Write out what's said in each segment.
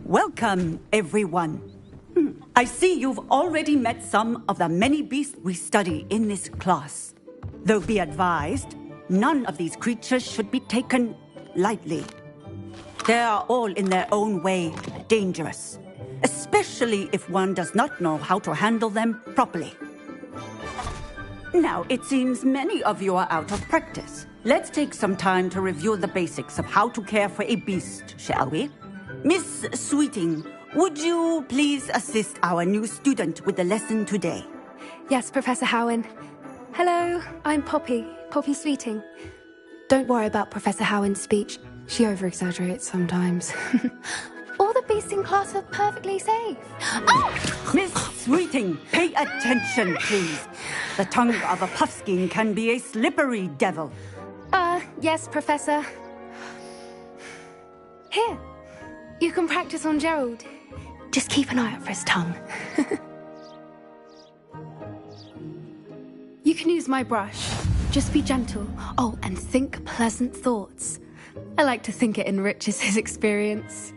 Welcome, everyone. I see you've already met some of the many beasts we study in this class. Though be advised, none of these creatures should be taken lightly. They are all in their own way dangerous, especially if one does not know how to handle them properly. Now, it seems many of you are out of practice. Let's take some time to review the basics of how to care for a beast, shall we? Miss Sweeting, would you please assist our new student with the lesson today? Yes, Professor Howen. Hello, I'm Poppy Sweeting. Don't worry about Professor Howen's speech. She over-exaggerates sometimes. All the beasts in class are perfectly safe. Oh! Miss Sweeting, pay attention, please. The tongue of a puffskein can be a slippery devil. Yes, Professor. Here, you can practice on Gerald. Just keep an eye out for his tongue. You can use my brush. Just be gentle. Oh, and think pleasant thoughts. I like to think it enriches his experience.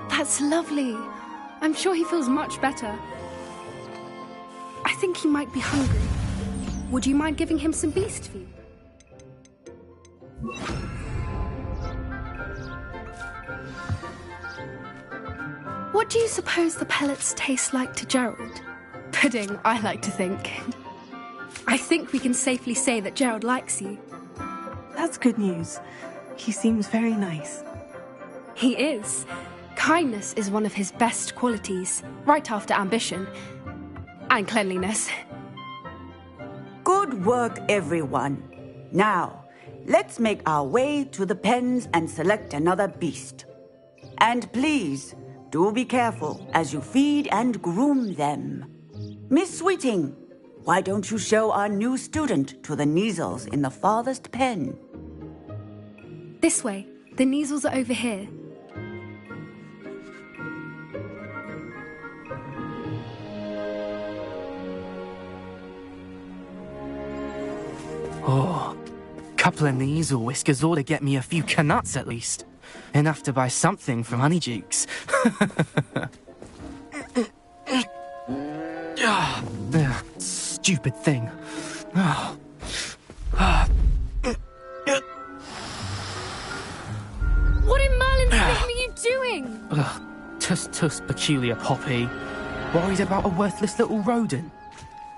That's lovely. I'm sure he feels much better. I think he might be hungry. Would you mind giving him some beast food? What do you suppose the pellets taste like to Gerald? Pudding, I like to think. I think we can safely say that Gerald likes you. That's good news. He seems very nice. He is. Kindness is one of his best qualities, right after ambition. And cleanliness. Good work, everyone. Now, let's make our way to the pens and select another beast. And please, do be careful as you feed and groom them. Miss Sweeting, why don't you show our new student to the Neasels in the farthest pen? This way. The Neasels are over here. Oh, couple of Neasel whiskers ought to get me a few canuts at least. Enough to buy something from Honeydukes. Stupid thing. What in Merlin's name are you doing? Tuss, peculiar Poppy. Worried about a worthless little rodent.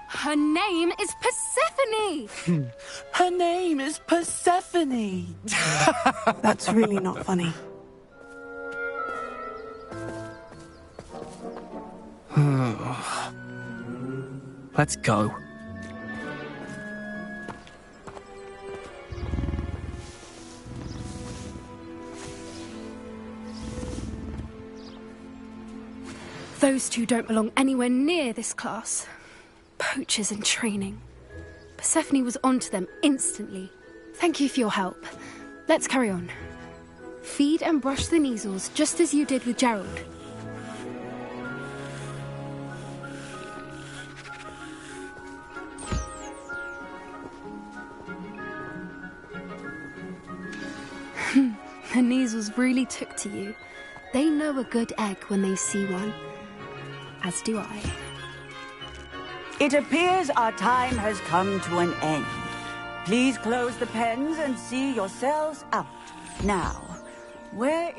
Her name is Persephone! Her name is Persephone! That's really not funny. Let's go. Those two don't belong anywhere near this class. Poachers in training. Persephone was onto them instantly. Thank you for your help. Let's carry on. Feed and brush the Neasels just as you did with Gerald. The Neasels really took to you. They know a good egg when they see one. As do I. It appears our time has come to an end. Please close the pens and see yourselves out. Now, where...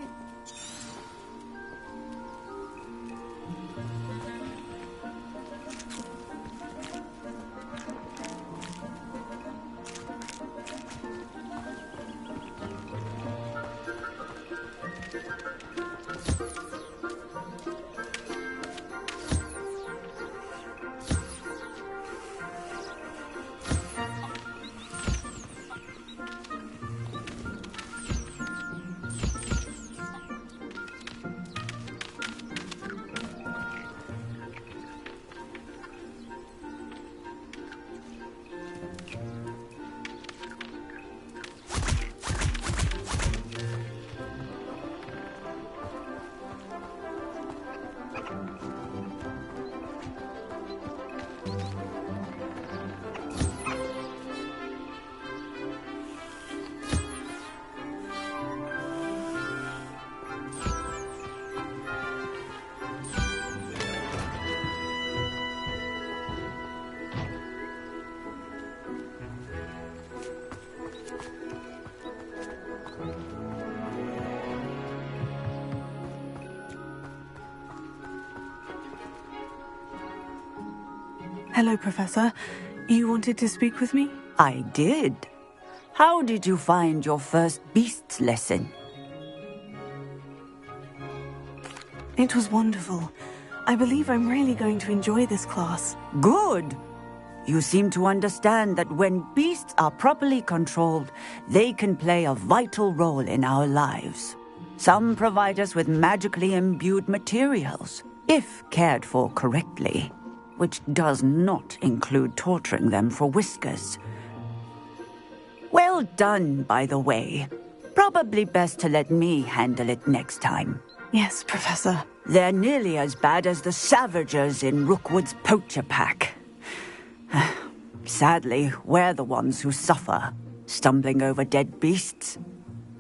Hello, Professor. You wanted to speak with me? I did. How did you find your first beasts lesson? It was wonderful. I believe I'm really going to enjoy this class. Good. You seem to understand that when beasts are properly controlled, they can play a vital role in our lives. Some provide us with magically imbued materials, if cared for correctly, which does not include torturing them for whiskers. Well done, by the way. Probably best to let me handle it next time. Yes, Professor. They're nearly as bad as the Savagers in Rookwood's poacher pack. Sadly, we're the ones who suffer, stumbling over dead beasts.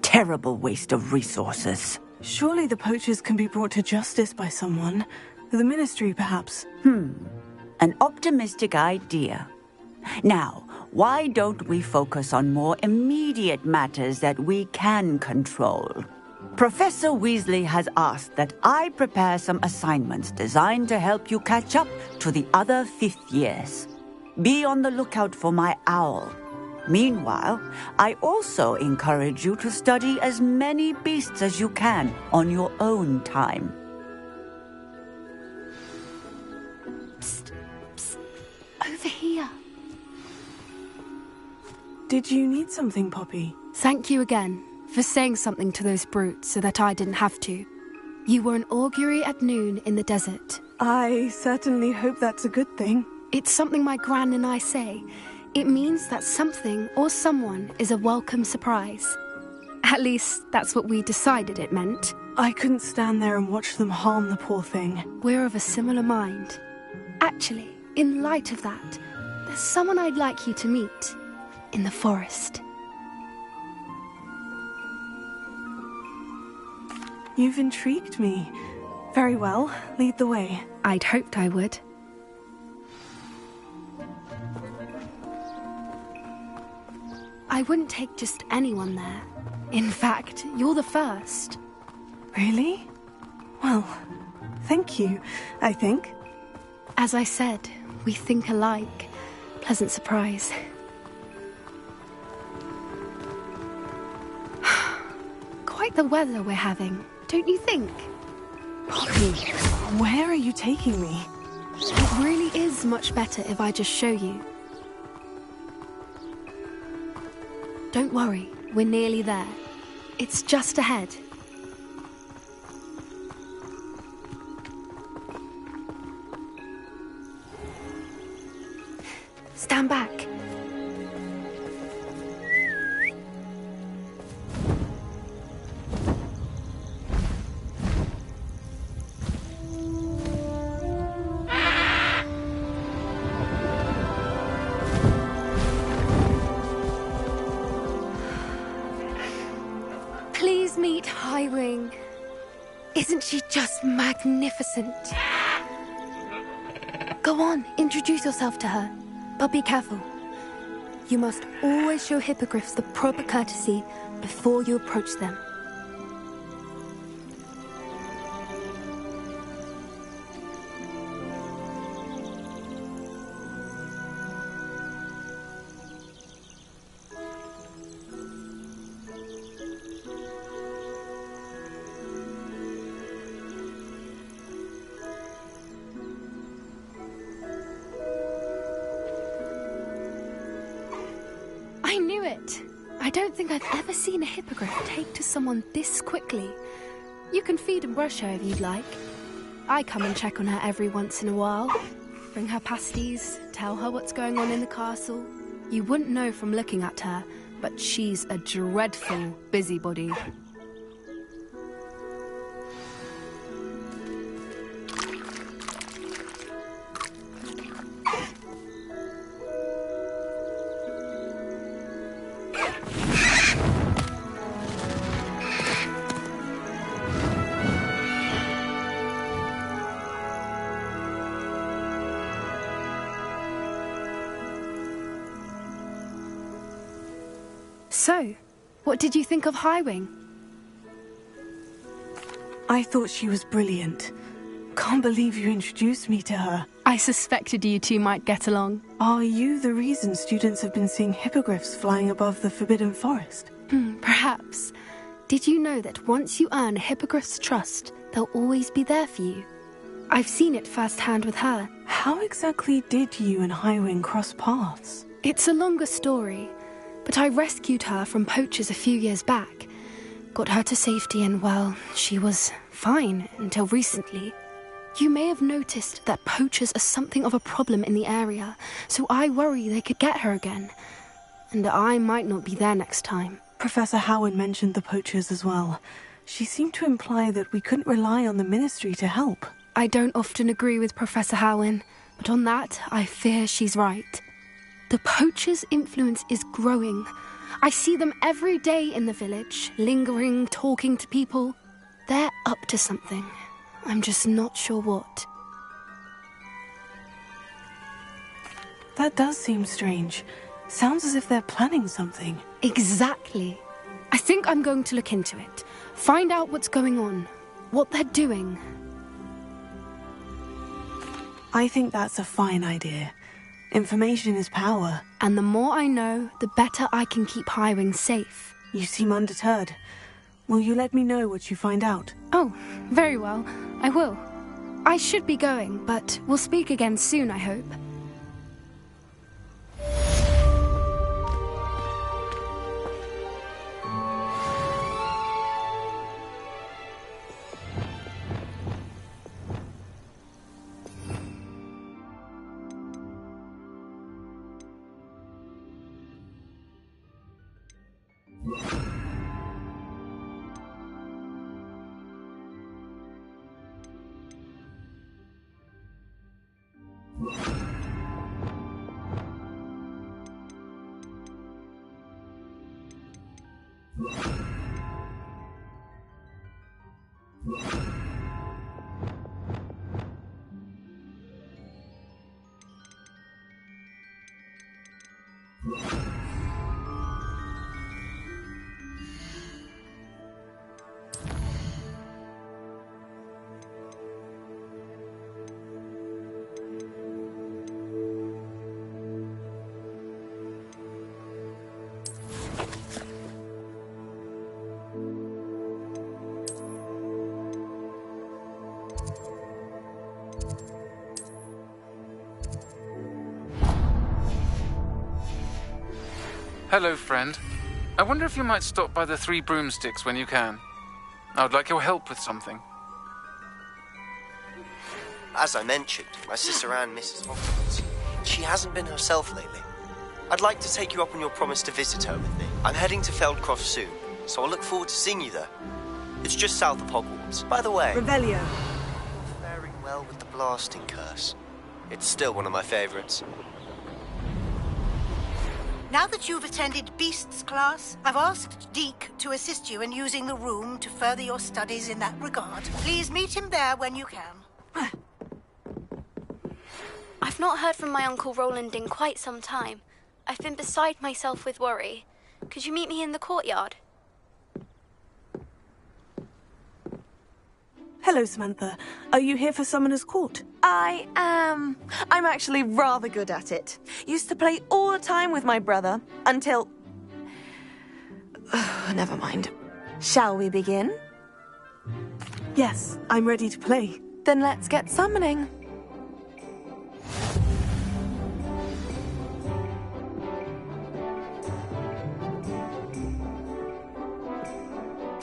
Terrible waste of resources. Surely the poachers can be brought to justice by someone. The Ministry, perhaps. An optimistic idea. Now, why don't we focus on more immediate matters that we can control? Professor Weasley has asked that I prepare some assignments designed to help you catch up to the other fifth years. Be on the lookout for my owl. Meanwhile, I also encourage you to study as many beasts as you can on your own time. Psst, psst. Over here. Did you need something, Poppy? Thank you again for saying something to those brutes so that I didn't have to. You were an augury at noon in the desert. I certainly hope that's a good thing. It's something my gran and I say. It means that something or someone is a welcome surprise. At least, that's what we decided it meant. I couldn't stand there and watch them harm the poor thing. We're of a similar mind. Actually, in light of that, there's someone I'd like you to meet. In the forest. You've intrigued me. Very well, lead the way. I'd hoped I would. I wouldn't take just anyone there. In fact, you're the first. Really? Well, thank you, I think. As I said, we think alike. Pleasant surprise. Quite the weather we're having, don't you think? Poppy, where are you taking me? It really is much better if I just show you. Don't worry, we're nearly there. It's just ahead. Stand back. Please meet Highwing. Isn't she just magnificent? Go on, introduce yourself to her. But be careful. You must always show hippogriffs the proper courtesy before you approach them. I knew it! I don't think I've ever seen a hippogriff take to someone this quickly. You can feed and brush her if you'd like. I come and check on her every once in a while. Bring her pasties, tell her what's going on in the castle. You wouldn't know from looking at her, but she's a dreadful busybody. So, what did you think of Highwing? I thought she was brilliant. Can't believe you introduced me to her. I suspected you two might get along. Are you the reason students have been seeing hippogriffs flying above the Forbidden Forest? Perhaps. Did you know that once you earn a hippogriff's trust, they'll always be there for you? I've seen it firsthand with her. How exactly did you and Highwing cross paths? It's a longer story, but I rescued her from poachers a few years back. Got her to safety and, well, she was fine until recently. You may have noticed that poachers are something of a problem in the area, so I worry they could get her again. And I might not be there next time. Professor Howard mentioned the poachers as well. She seemed to imply that we couldn't rely on the Ministry to help. I don't often agree with Professor Howin, but on that, I fear she's right. The poachers' influence is growing. I see them every day in the village, lingering, talking to people. They're up to something. I'm just not sure what. That does seem strange. Sounds as if they're planning something. Exactly. I think I'm going to look into it. Find out what's going on. What they're doing. I think that's a fine idea. Information is power. And the more I know, the better I can keep Highwing safe. You seem undeterred. Will you let me know what you find out? Oh, very well. I will. I should be going, but we'll speak again soon, I hope. Hello, friend. I wonder if you might stop by the Three Broomsticks when you can. I would like your help with something. As I mentioned, my sister Anne misses Hogwarts. She hasn't been herself lately. I'd like to take you up on your promise to visit her with me. I'm heading to Feldcroft soon, so I'll look forward to seeing you there. It's just south of Hogwarts. By the way, Revelio. faring well with the blasting curse. It's still one of my favorites. Now that you've attended Beasts class, I've asked Deke to assist you in using the room to further your studies in that regard. Please meet him there when you can. I've not heard from my Uncle Roland in quite some time. I've been beside myself with worry. Could you meet me in the courtyard? Hello, Samantha. Are you here for Summoner's Court? I am. I'm actually rather good at it. Used to play all the time with my brother, until... Never mind. Shall we begin? Yes, I'm ready to play. Then let's get summoning.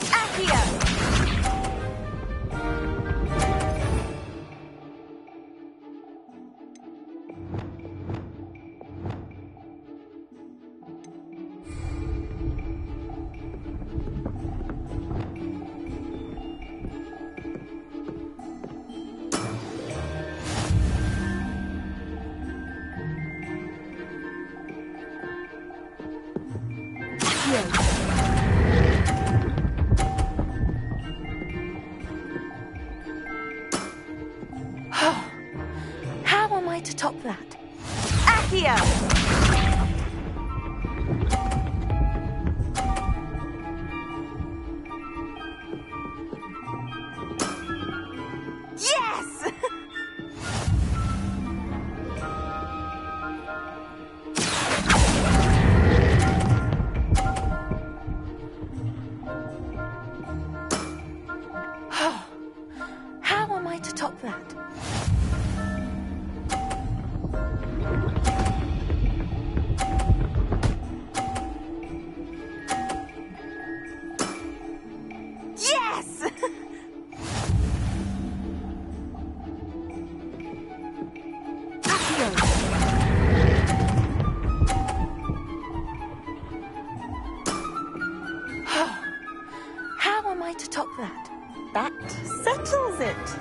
Accio! How am I to top that? Accio! Yes!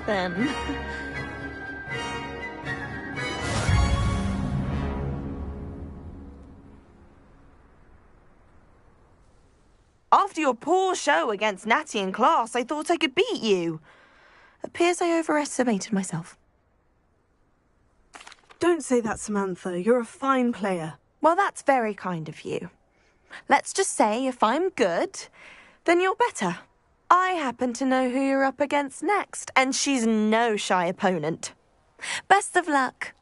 then. After your poor show against Natty in class, I thought I could beat you. Appears I overestimated myself. Don't say that, Samantha. You're a fine player. Well, that's very kind of you. Let's just say if I'm good, then you're better. I happen to know who you're up against next, and she's no shy opponent. Best of luck.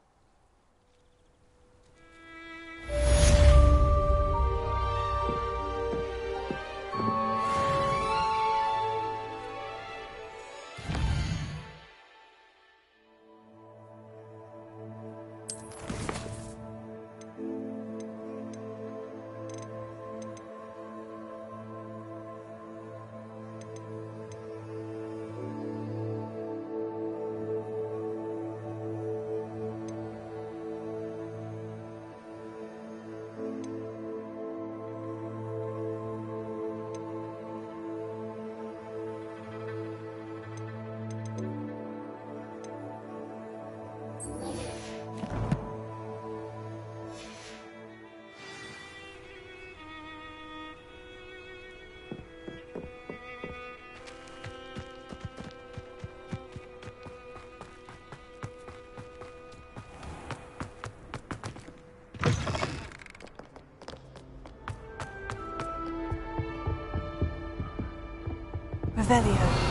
Revelio.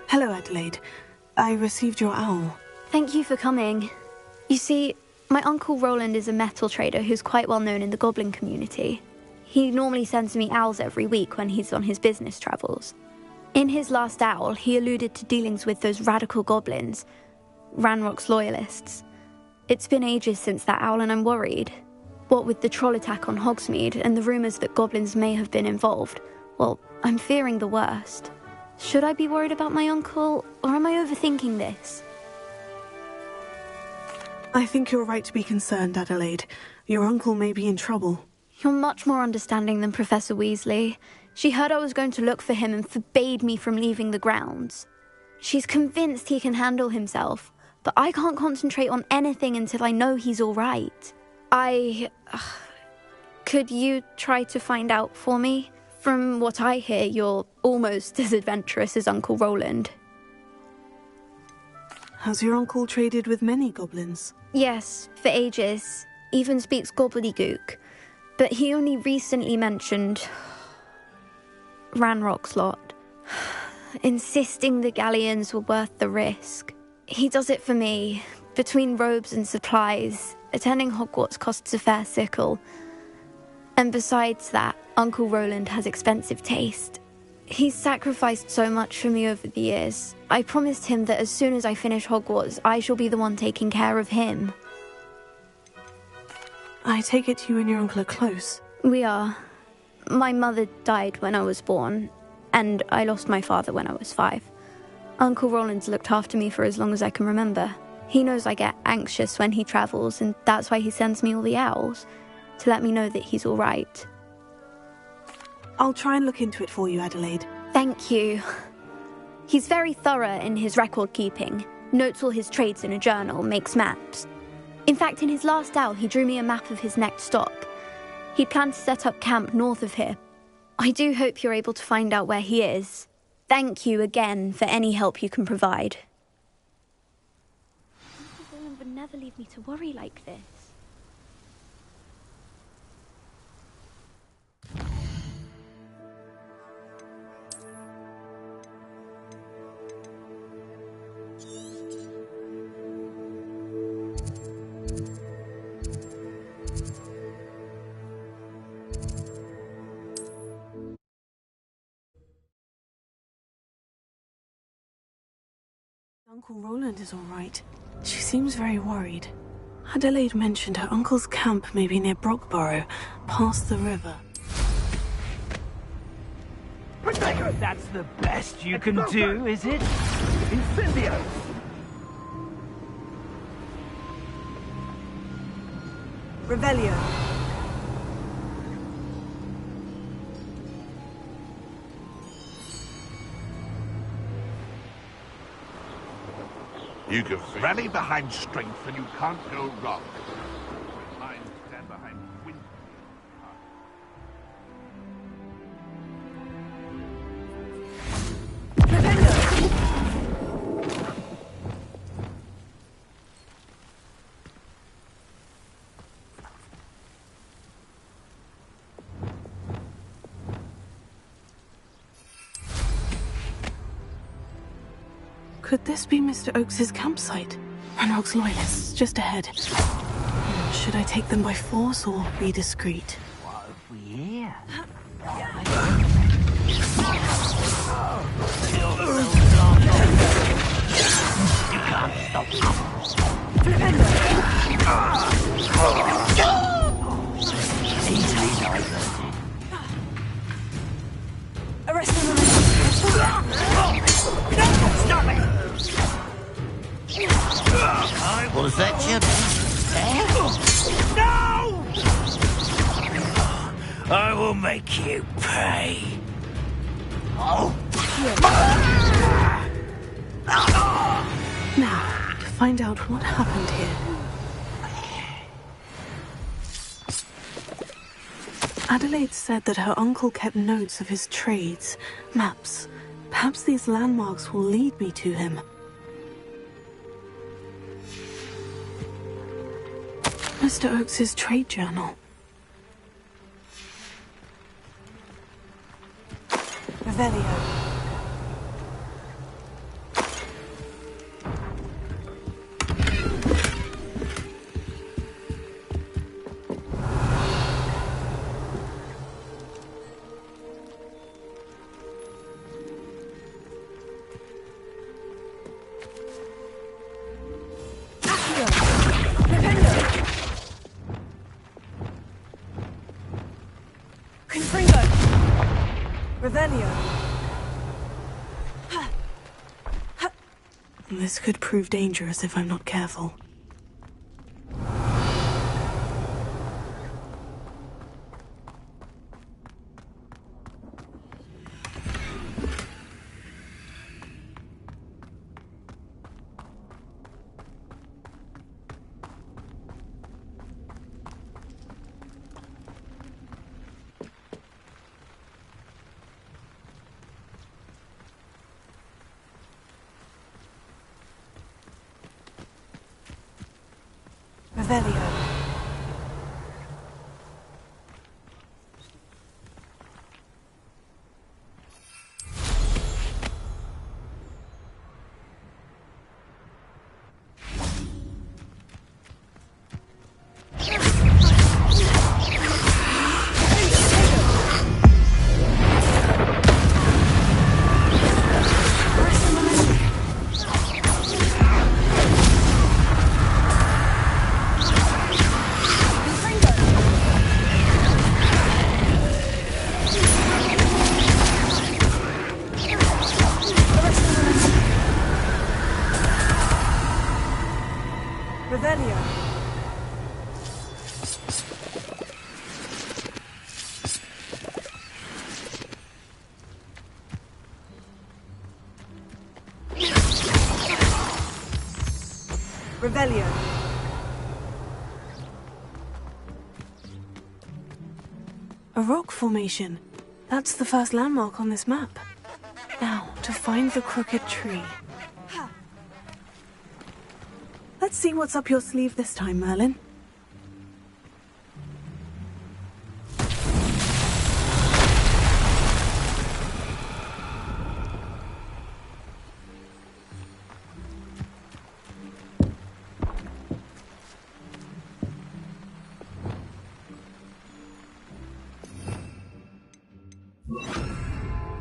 Hello, Adelaide. I received your owl. Thank you for coming. You see, my Uncle Roland is a metal trader who's quite well known in the goblin community. He normally sends me owls every week when he's on his business travels. In his last owl, he alluded to dealings with those radical goblins, Ranrock's loyalists. It's been ages since that owl and I'm worried. What with the troll attack on Hogsmeade and the rumours that goblins may have been involved, well, I'm fearing the worst. Should I be worried about my uncle, or am I overthinking this? I think you're right to be concerned, Adelaide. Your uncle may be in trouble. You're much more understanding than Professor Weasley. She heard I was going to look for him and forbade me from leaving the grounds. She's convinced he can handle himself, but I can't concentrate on anything until I know he's all right. Could you try to find out for me? From what I hear, you're almost as adventurous as Uncle Roland. Has your uncle traded with many goblins? Yes, for ages. Even speaks gobbledygook. But he only recently mentioned Ranrock's lot, insisting the galleons were worth the risk. He does it for me. Between robes and supplies, attending Hogwarts costs a fair sickle. And besides that, Uncle Roland has expensive taste. He's sacrificed so much for me over the years. I promised him that as soon as I finish Hogwarts, I shall be the one taking care of him. I take it you and your uncle are close. We are. My mother died when I was born, and I lost my father when I was 5. Uncle Roland's looked after me for as long as I can remember. He knows I get anxious when he travels, and that's why he sends me all the owls, to let me know that he's all right. I'll try and look into it for you, Adelaide. Thank you. He's very thorough in his record keeping, notes all his trades in a journal, makes maps. In fact, in his last owl, he drew me a map of his next stop. He planned to set up camp north of here. I do hope you're able to find out where he is. Thank you again for any help you can provide. Roland would never never leave me to worry like this. Uncle Roland is all right. She seems very worried. Adelaide mentioned her uncle's camp may be near Brockborough, past the river. That's the best you can do, is it? Incendio! Revelio. You can rally behind strength and you can't go wrong. Mind stand behind wind. Could this be Mr. Oakes's campsite? Ranrock's loyalists, just ahead. Should I take them by force or be discreet? What have we here? You can't stop easily diverted. Arrest them! Stop it! Was that your... No! I will make you pay. Now, to find out what happened here. Adelaide said that her uncle kept notes of his trades, maps. Perhaps these landmarks will lead me to him. Mr. Oakes's trade journal. Revelio. This could prove dangerous if I'm not careful. Revelio. Revelio. A rock formation. That's the first landmark on this map. Now, to find the crooked tree. Let's see what's up your sleeve this time, Merlin.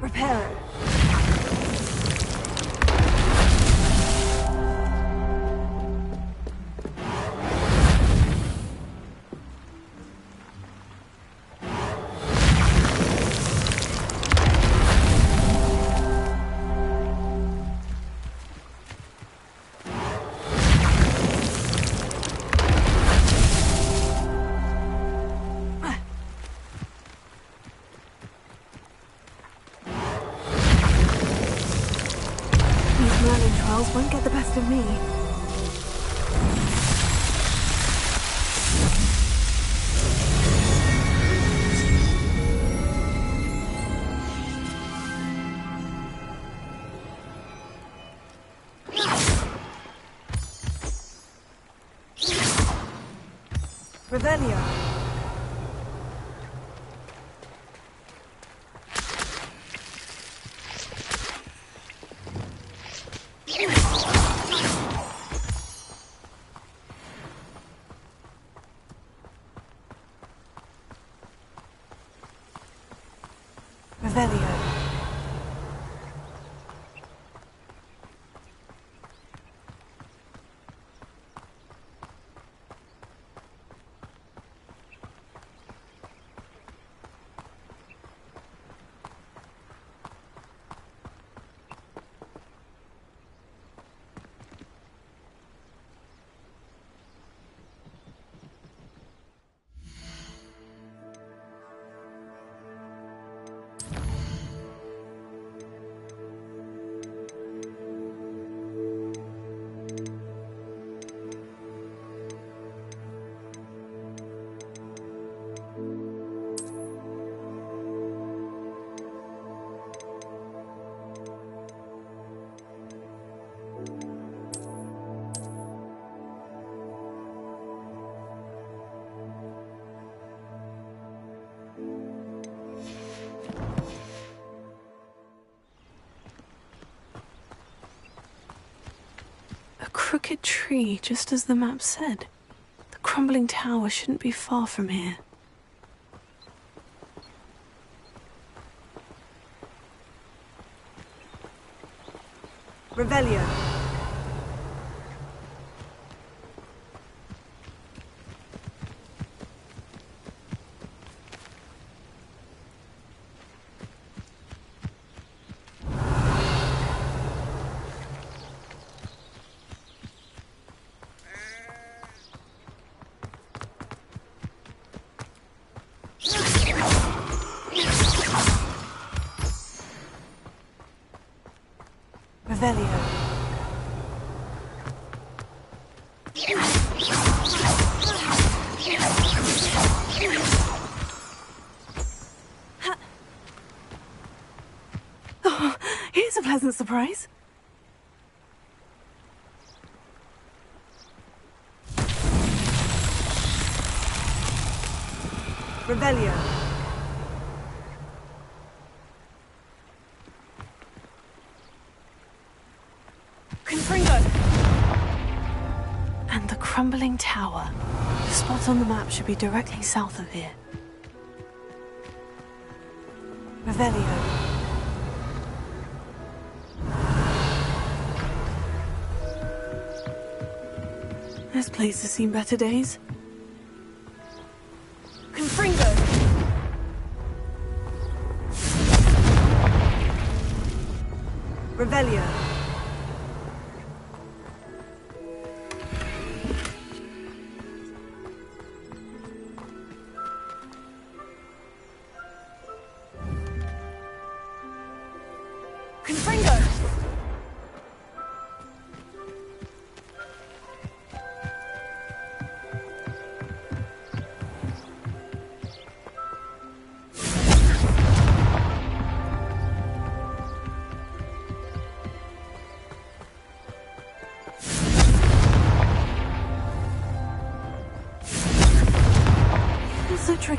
Reparo. Won't get the best of me. Revelio. Revelio. Crooked tree, just as the map said. The crumbling tower shouldn't be far from here. Revelio. Revelio. Oh, here's a pleasant surprise. Revelio. And the crumbling tower. The spot on the map should be directly south of here. Revelio. This place has seen better days. Confringo! Revelio. Confringo!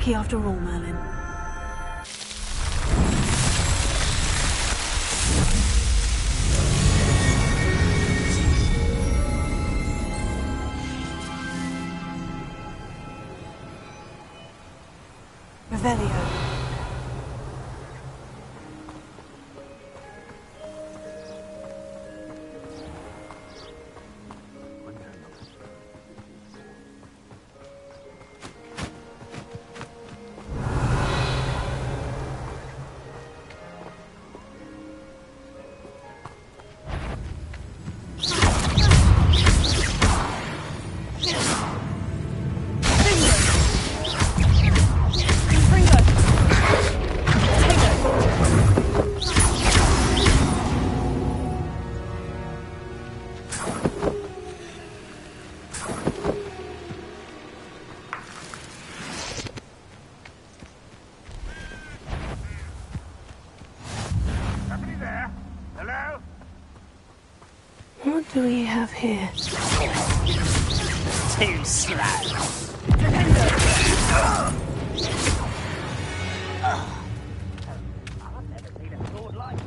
lucky after all, Merlin. Revelio. What do we have here? Too slow. I've never seen a sword like it.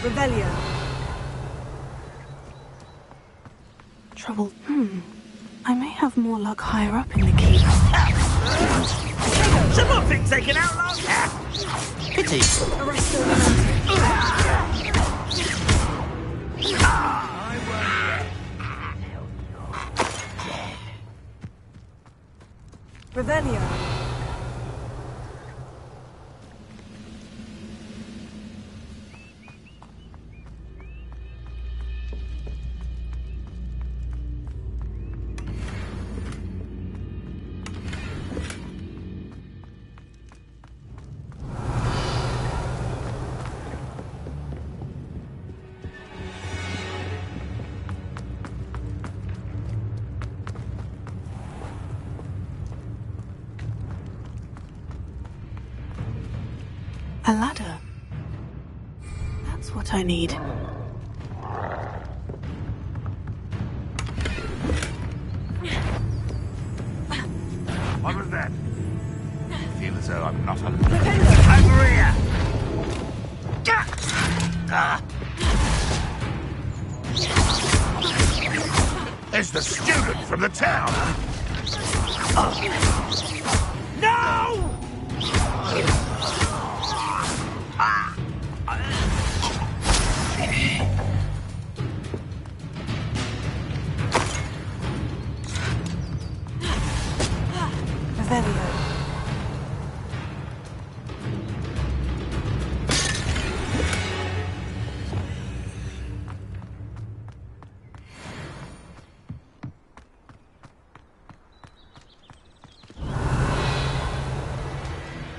Revelio. Trouble. I may have more luck higher up in the keep. Someone been taken out last year. Pity. Revelio. A ladder. That's what I need. What was that? I feel as though I'm not alone. Over here. There's the student from the town. No! Revelio.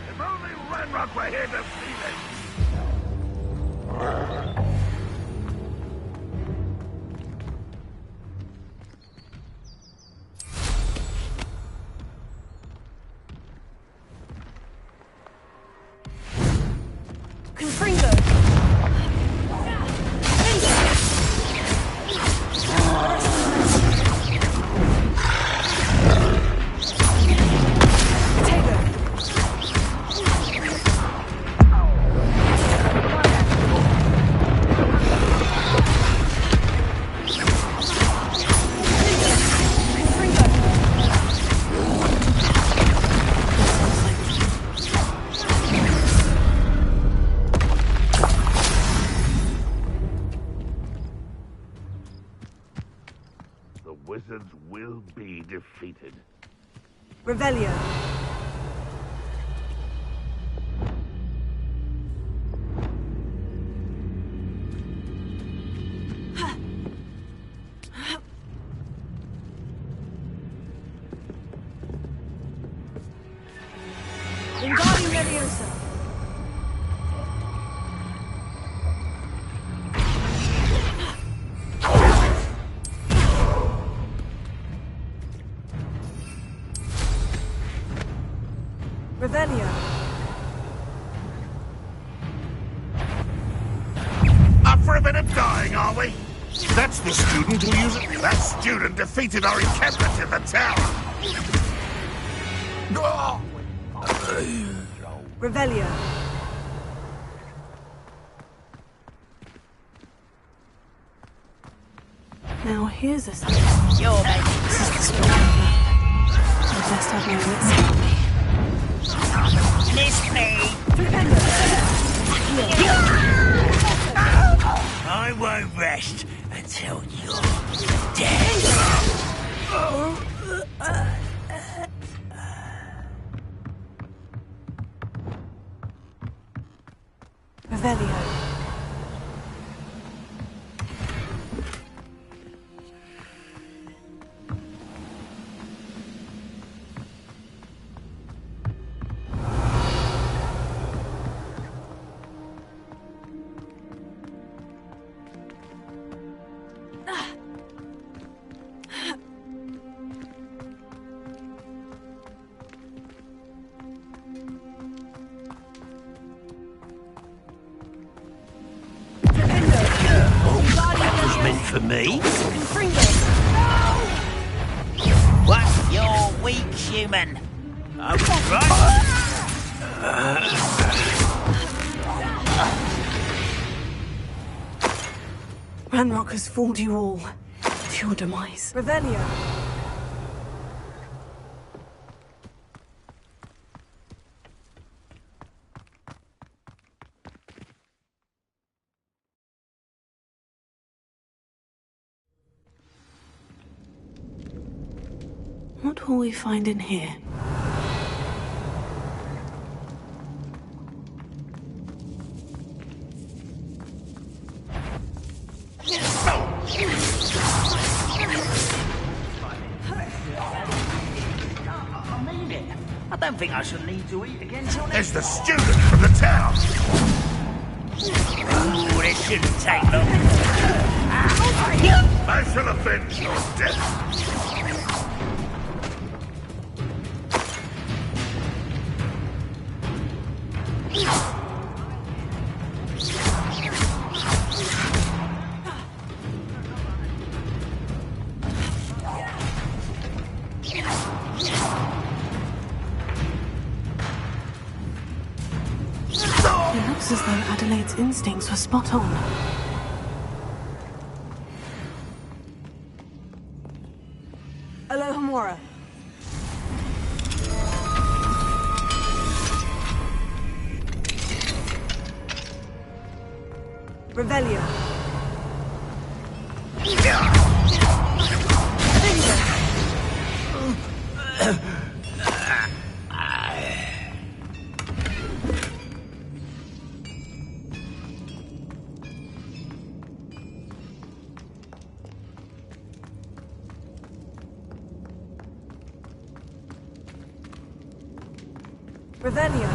If only Ranrock were here to see this. Confringo. The wizards will be defeated. Revelio. Wingardium Leviosa. Revelio. Up for a bit of dying, are we? That's the student who uses... That student defeated our encampment in the tower. Revelio. Now here's a sign. You're This is the story of that. The best I've known it's Miss me! I won't rest until you're dead. Revelio. That was meant for me. What? You're weak, human. I'm right. Ranrock has fooled you all to your demise. Revelio. What will we find in here? I mean it. I don't think I shall need to eat again till There's the student from the town. Ooh, this shouldn't take long. I shall avenge your death. It looks as though Adelaide's instincts were spot on. Alohomora. Revelio. Revelio.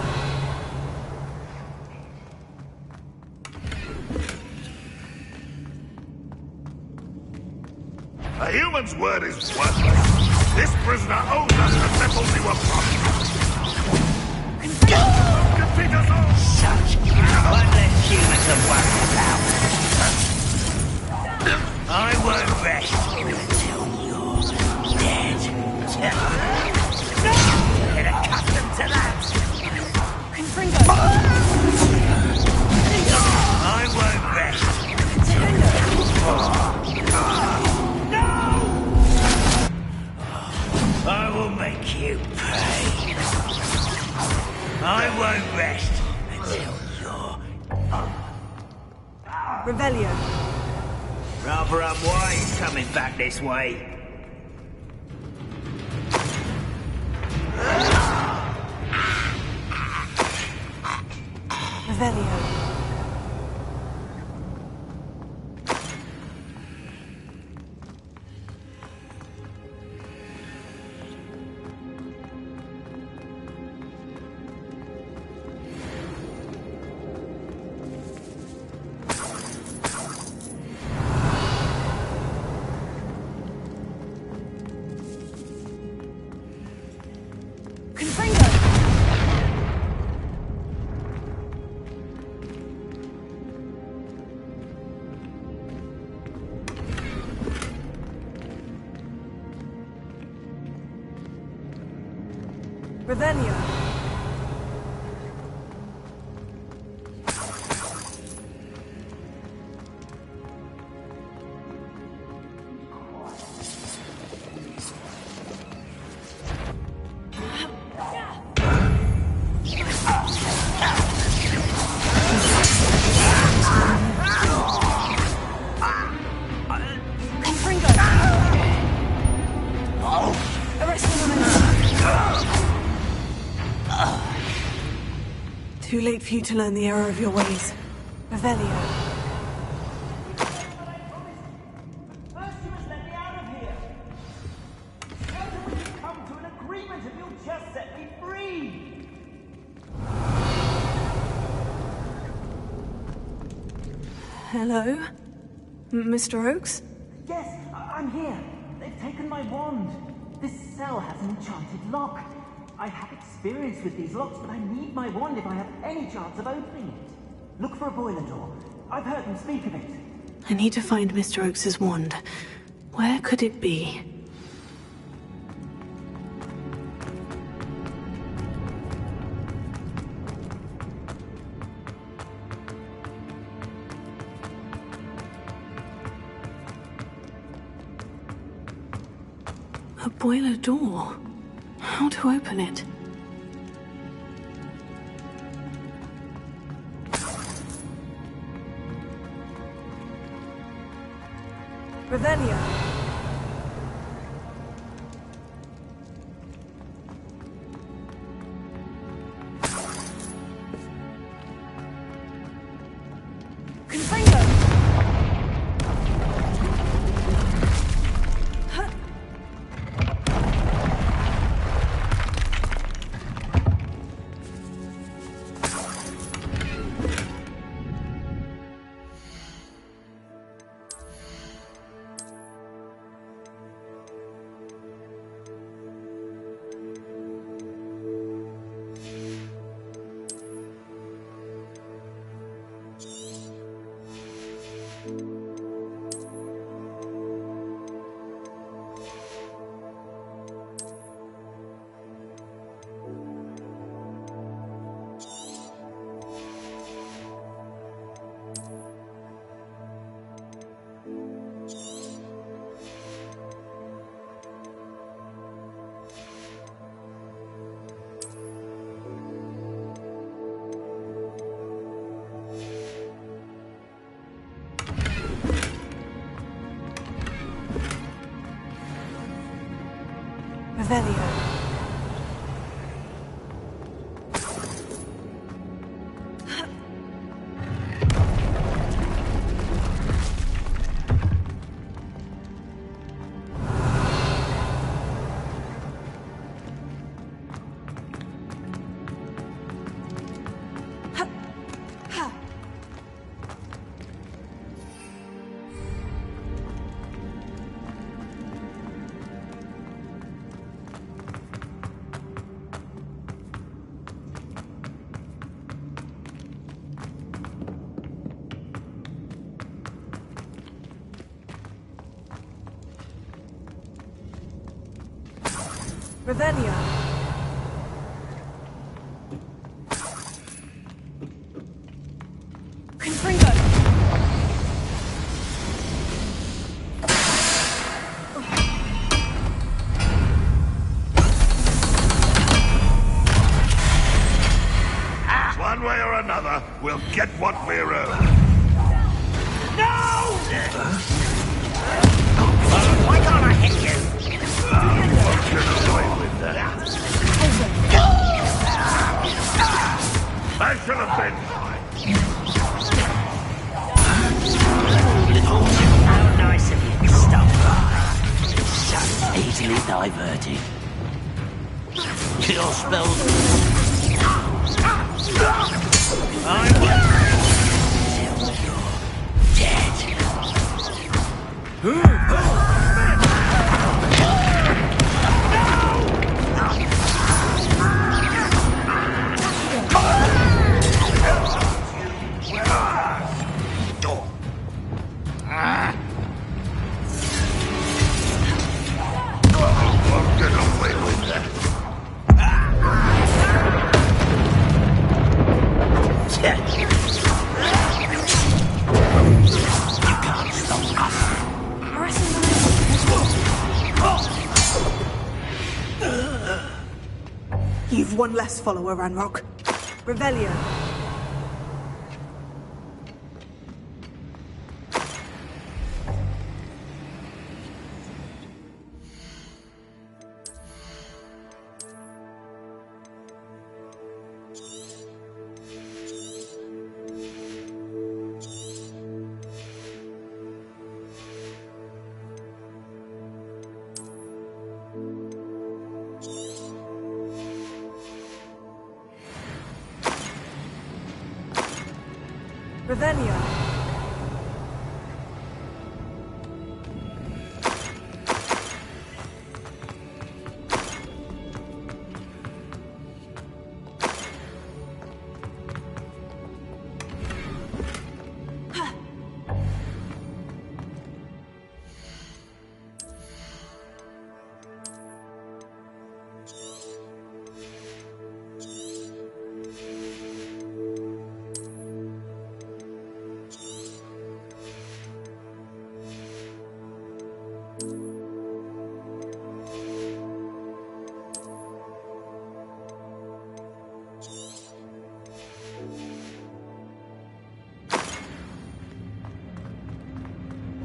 A human's word is worthless. This prisoner owes us the metals he was promised. Defeat us all! Such one less human to worry about. I won't rest until you're dead. Get accustomed to that. I won't rest I will make you pay. I won't rest until you're... Revelio. Rather unwise coming back this way. Revelio. Revelio. Too late for you to learn the error of your ways. Revelio. First you must let me out of here. How can we come to an agreement if you'll just set me free? Hello? Mr. Oakes? Yes, I'm here. They've taken my wand. This cell has an enchanted lock. I have experience with these locks, but I need my wand if I have any chance of opening it. Look for a boiler door. I've heard them speak of it. I need to find Mr. Oakes's wand. Where could it be? A boiler door. How to open it? Revelio. Revelio. Revelio. Confringo. One way or another, we'll get what we're owed. No! Why can't I hit you? Get away with that. I should have been. How nice of you to stop by. So easily diverted. Your spells. I will till you're dead. Get away with that. You've one less follower, Ranrock. Revelio. Revelio.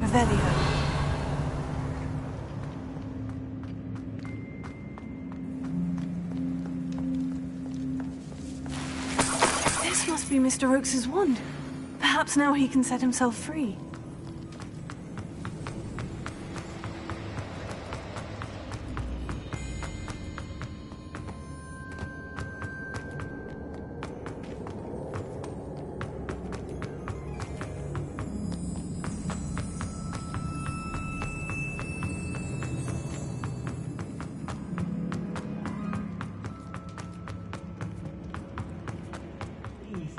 Revelio. This must be Mr. Oakes's wand. Perhaps now he can set himself free.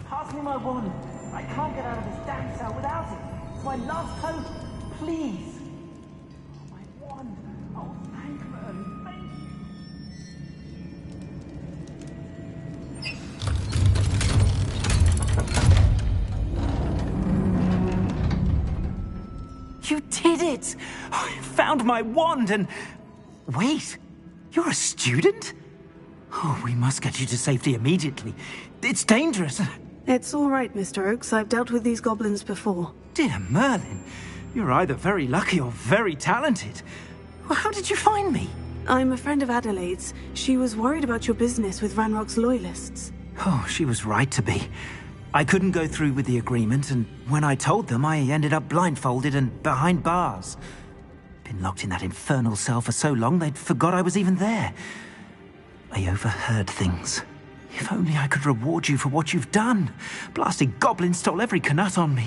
Pass me my wand. I can't get out of this damn cell without it. It's my last hope. Please. Oh, my wand. Oh, thank Merlin. Thank you. You did it! I found my wand and... Wait, you're a student? Oh, we must get you to safety immediately. It's dangerous. It's all right, Mr. Oakes. I've dealt with these goblins before. Dear Merlin, you're either very lucky or very talented. Well, how did you find me? I'm a friend of Adelaide's. She was worried about your business with Ranrock's loyalists. Oh, she was right to be. I couldn't go through with the agreement, and when I told them, I ended up blindfolded and behind bars. Been locked in that infernal cell for so long, they'd forgot I was even there. I overheard things. If only I could reward you for what you've done. Blasted goblin stole every Knut on me.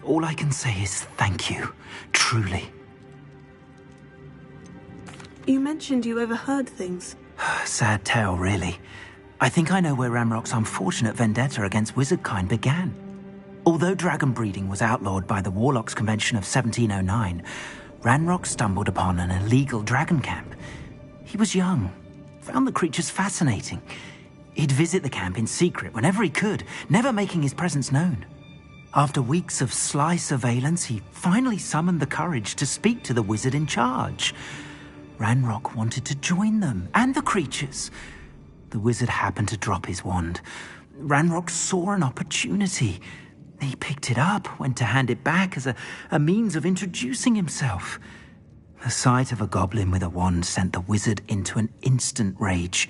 All I can say is thank you, truly. You mentioned you overheard things. Sad tale, really. I think I know where Ranrock's unfortunate vendetta against wizardkind began. Although dragon breeding was outlawed by the Warlocks Convention of 1709, Ranrock stumbled upon an illegal dragon camp. He was young, found the creatures fascinating. He'd visit the camp in secret whenever he could, never making his presence known. After weeks of sly surveillance, he finally summoned the courage to speak to the wizard in charge. Ranrock wanted to join them, and the creatures. The wizard happened to drop his wand. Ranrock saw an opportunity. He picked it up, went to hand it back as a means of introducing himself. The sight of a goblin with a wand sent the wizard into an instant rage.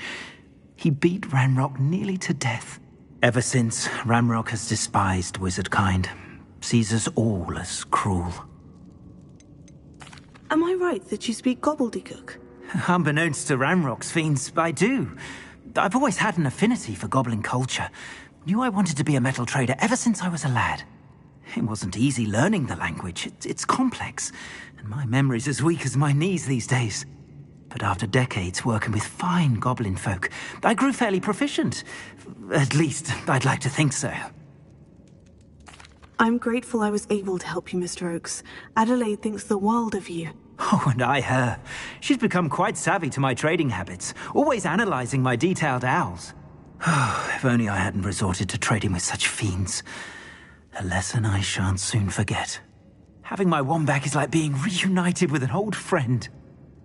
He beat Ranrock nearly to death. Ever since, Ranrock has despised wizardkind, sees us all as cruel. Am I right that you speak gobbledygook? Unbeknownst to Ranrock's fiends, I do. I've always had an affinity for goblin culture. Knew I wanted to be a metal trader ever since I was a lad. It wasn't easy learning the language. It's complex, and my memory's as weak as my knees these days. But after decades working with fine goblin folk, I grew fairly proficient. At least, I'd like to think so. I'm grateful I was able to help you, Mr. Oakes. Adelaide thinks the world of you. Oh, and I her. She's become quite savvy to my trading habits, always analyzing my detailed owls. Oh, if only I hadn't resorted to trading with such fiends. A lesson I shan't soon forget. Having my wand back is like being reunited with an old friend.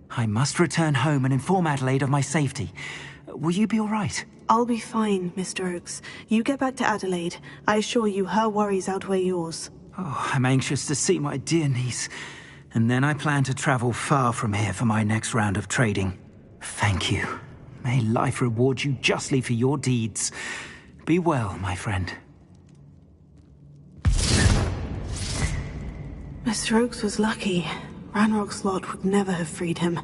I must return home and inform Adelaide of my safety. Will you be all right? I'll be fine, Mr. Oakes. You get back to Adelaide. I assure you her worries outweigh yours. Oh, I'm anxious to see my dear niece. And then I plan to travel far from here for my next round of trading. Thank you. May life reward you justly for your deeds. Be well, my friend. Mr. Oakes was lucky. Ranrock's lot would never have freed him.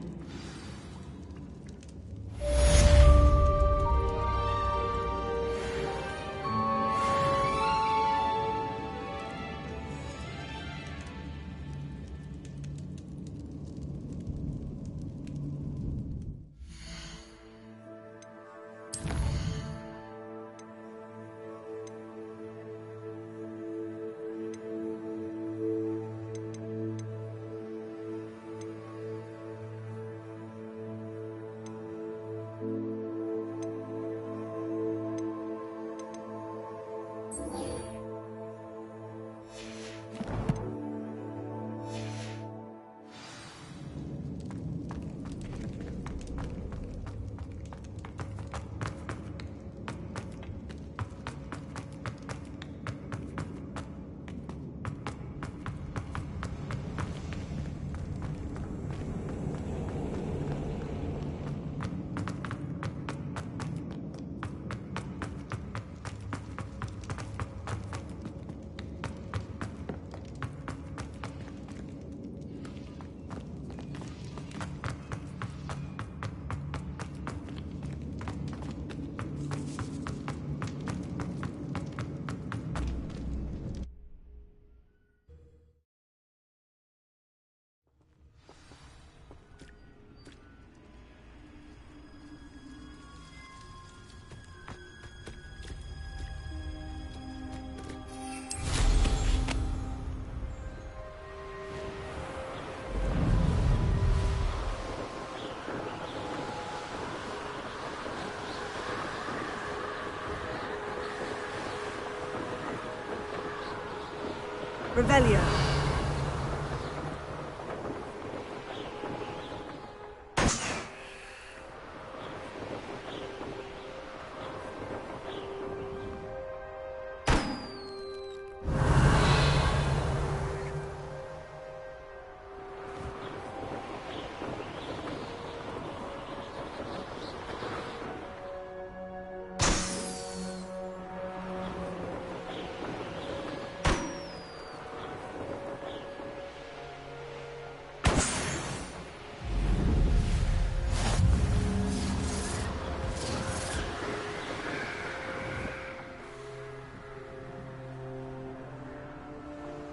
Revelio.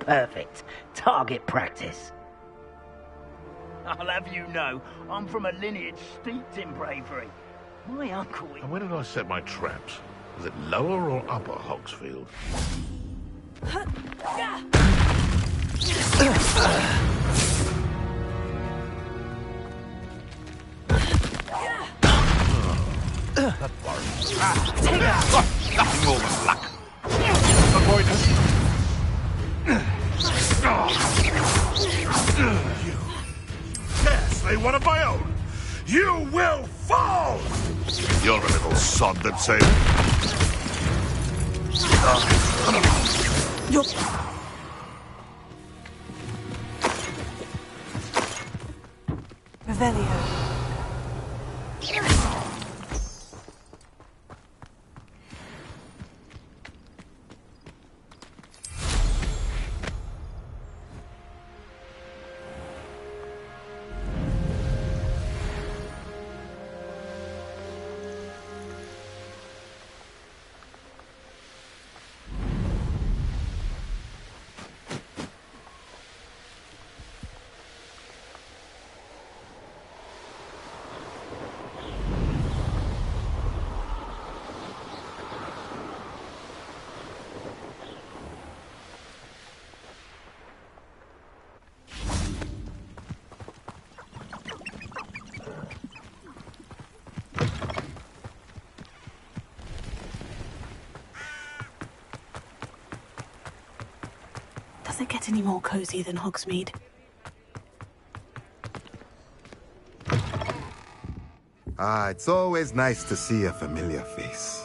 Perfect. Target practice. I'll have you know, I'm from a lineage steeped in bravery. My uncle... And where did I set my traps? Was it lower or upper Hogsfield? That works. Nothing more than luck. Avoid us. You dare slay one of my own! You will fall! You're a little sod that say. Revelio. Does it get any more cozy than Hogsmeade? It's always nice to see a familiar face.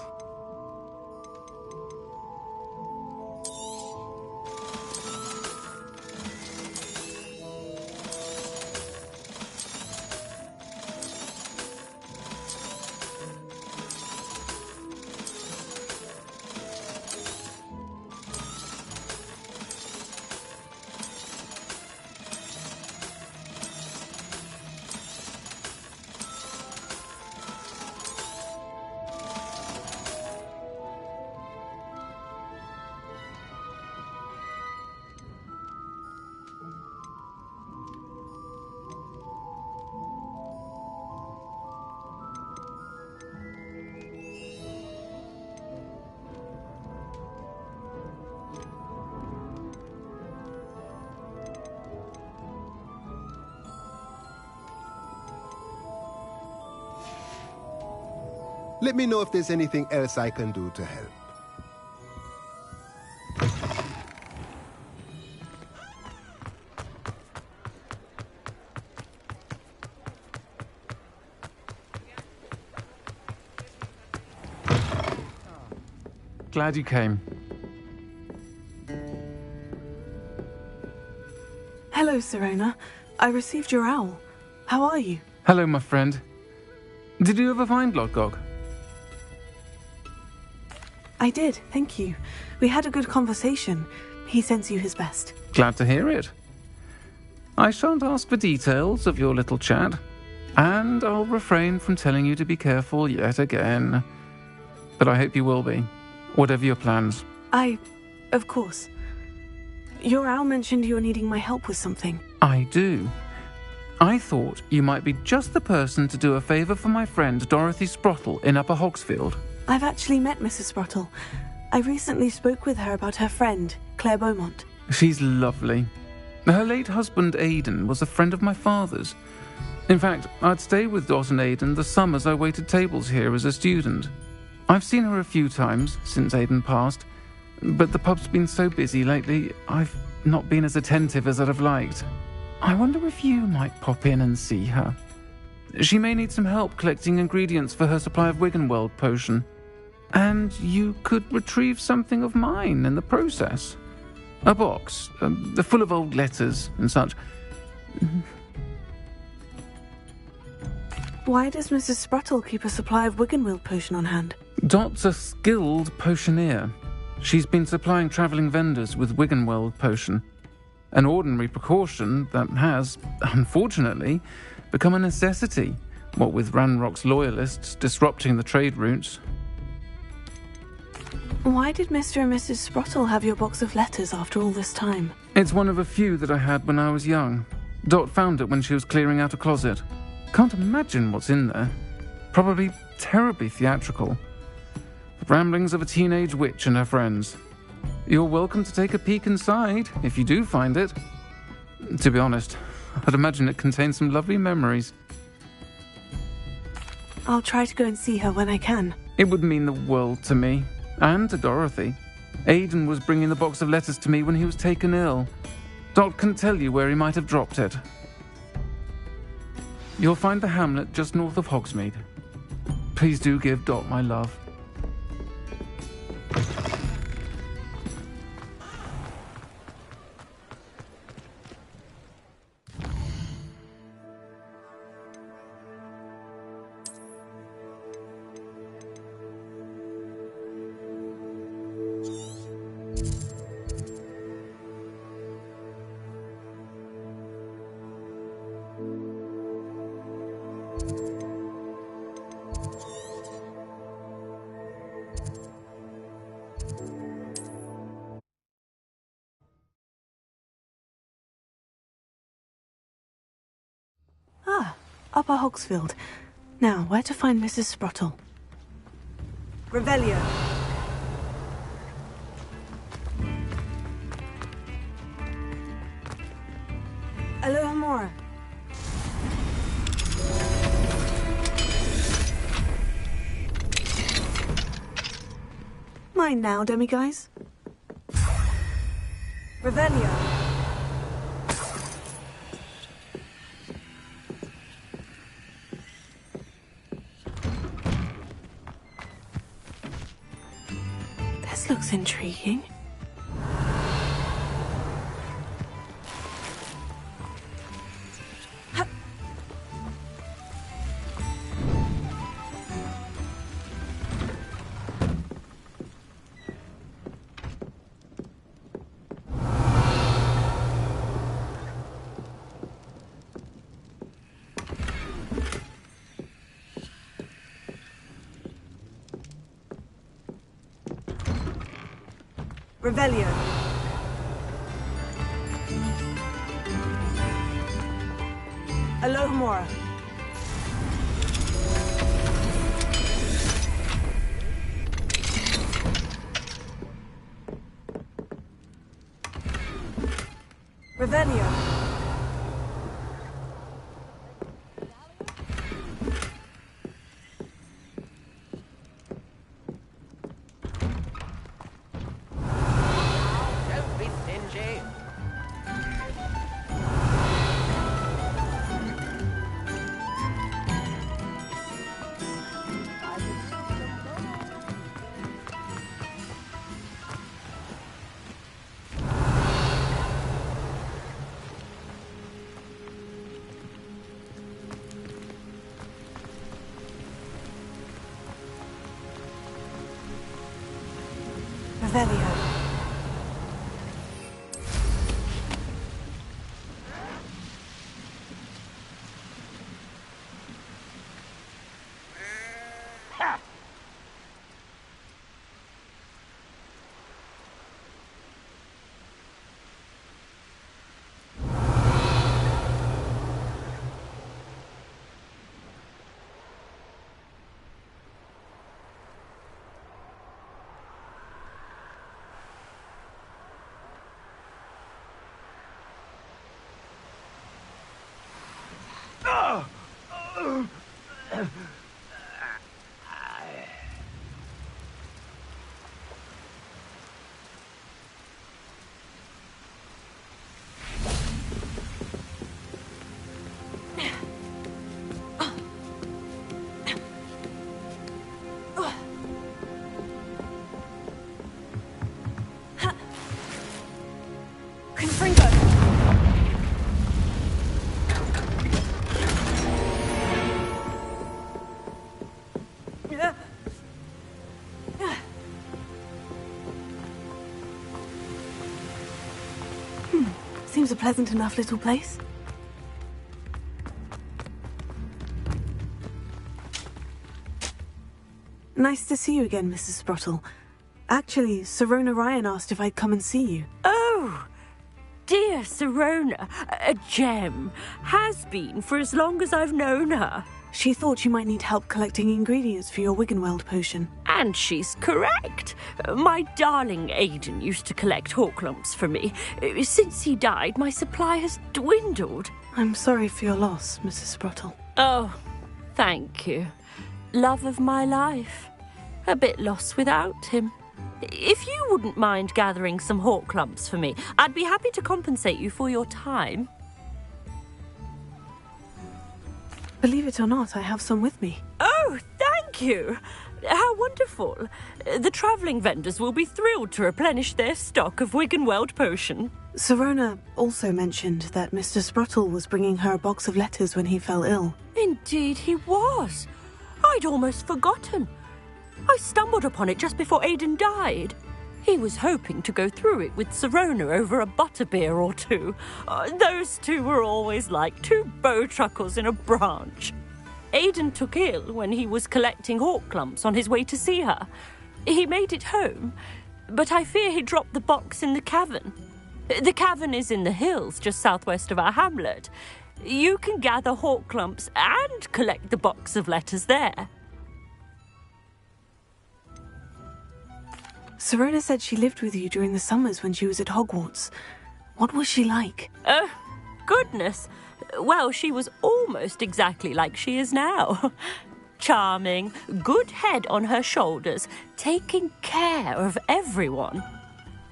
Let me know if there's anything else I can do to help. Glad you came. Hello, Serona. I received your owl. How are you? Hello, my friend. Did you ever find Lodgog? I did, thank you. We had a good conversation. He sends you his best. Glad to hear it. I shan't ask for details of your little chat, and I'll refrain from telling you to be careful yet again. But I hope you will be, whatever your plans. Of course. Your owl mentioned you're needing my help with something. I do. I thought you might be just the person to do a favour for my friend Dorothy Sprottle in Upper Hogsfield. I've actually met Mrs. Sprottle. I recently spoke with her about her friend, Claire Beaumont. She's lovely. Her late husband Aidan was a friend of my father's. In fact, I'd stay with Dot and Aidan the summers I waited tables here as a student. I've seen her a few times since Aidan passed, but the pub's been so busy lately, I've not been as attentive as I'd have liked. I wonder if you might pop in and see her. She may need some help collecting ingredients for her supply of Wiggenweld potion. And you could retrieve something of mine in the process. A box, full of old letters and such. Why does Mrs. Sprottle keep a supply of Wiggenweld potion on hand? Dot's a skilled potioneer. She's been supplying travelling vendors with Wiggenweld potion. An ordinary precaution that has, unfortunately, become a necessity, what with Ranrock's loyalists disrupting the trade routes. Why did Mr. and Mrs. Sprottle have your box of letters after all this time? It's one of a few that I had when I was young. Dot found it when she was clearing out a closet. Can't imagine what's in there. Probably terribly theatrical. The ramblings of a teenage witch and her friends. You're welcome to take a peek inside, if you do find it. To be honest, I'd imagine it contains some lovely memories. I'll try to go and see her when I can. It would mean the world to me. And to Dorothy. Aidan was bringing the box of letters to me when he was taken ill. Dot can tell you where he might have dropped it. You'll find the hamlet just north of Hogsmeade. Please do give Dot my love. Upper Hogsfield. Now, where to find Mrs. Sprottle? Revelio. Alohomora. Mine now, demiguise. Revelio. This looks intriguing. Revelio. Alohomora. Revelio. Revelio. Seems a pleasant enough little place. Nice to see you again, Mrs. Sprottle. Actually, Sirona Ryan asked if I'd come and see you. Oh, dear Sirona, a gem. Has been for as long as I've known her. She thought you might need help collecting ingredients for your Wiggenweld potion. And she's correct. My darling Aidan used to collect hawk lumps for me. Since he died, my supply has dwindled. I'm sorry for your loss, Mrs. Sprottle. Oh, thank you. Love of my life. A bit lost without him. If you wouldn't mind gathering some hawk lumps for me, I'd be happy to compensate you for your time. Believe it or not, I have some with me. Oh, thank you. How wonderful. The travelling vendors will be thrilled to replenish their stock of Wiggenweld potion. Sirona also mentioned that Mr. Sprottle was bringing her a box of letters when he fell ill. Indeed he was. I'd almost forgotten. I stumbled upon it just before Aidan died. He was hoping to go through it with Sirona over a butterbeer or two. Those two were always like two bowtruckles in a branch. Aidan took ill when he was collecting hawk lumps on his way to see her. He made it home, but I fear he dropped the box in the cavern. The cavern is in the hills just southwest of our hamlet. You can gather hawk lumps and collect the box of letters there. Sirona said she lived with you during the summers when she was at Hogwarts. What was she like? Oh, goodness. Well, she was almost exactly like she is now. Charming, good head on her shoulders, taking care of everyone.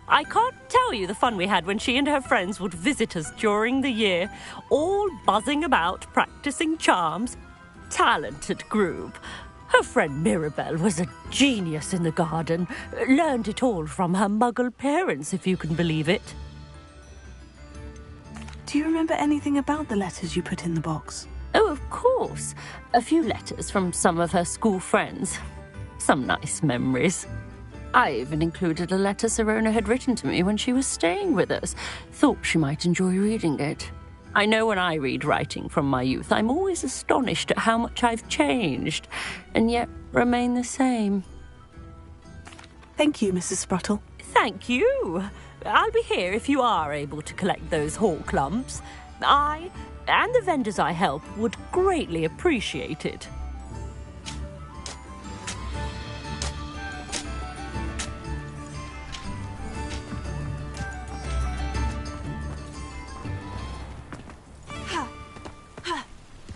I can't tell you the fun we had when she and her friends would visit us during the year, all buzzing about, practicing charms. Talented group. Her friend Mirabelle was a genius in the garden. Learned it all from her muggle parents, if you can believe it. Do you remember anything about the letters you put in the box? Oh, of course. A few letters from some of her school friends. Some nice memories. I even included a letter Sirona had written to me when she was staying with us. Thought she might enjoy reading it. I know when I read writing from my youth, I'm always astonished at how much I've changed, and yet remain the same. Thank you, Mrs. Sprottle. Thank you. I'll be here if you are able to collect those hawk lumps. I, and the vendors I help, would greatly appreciate it.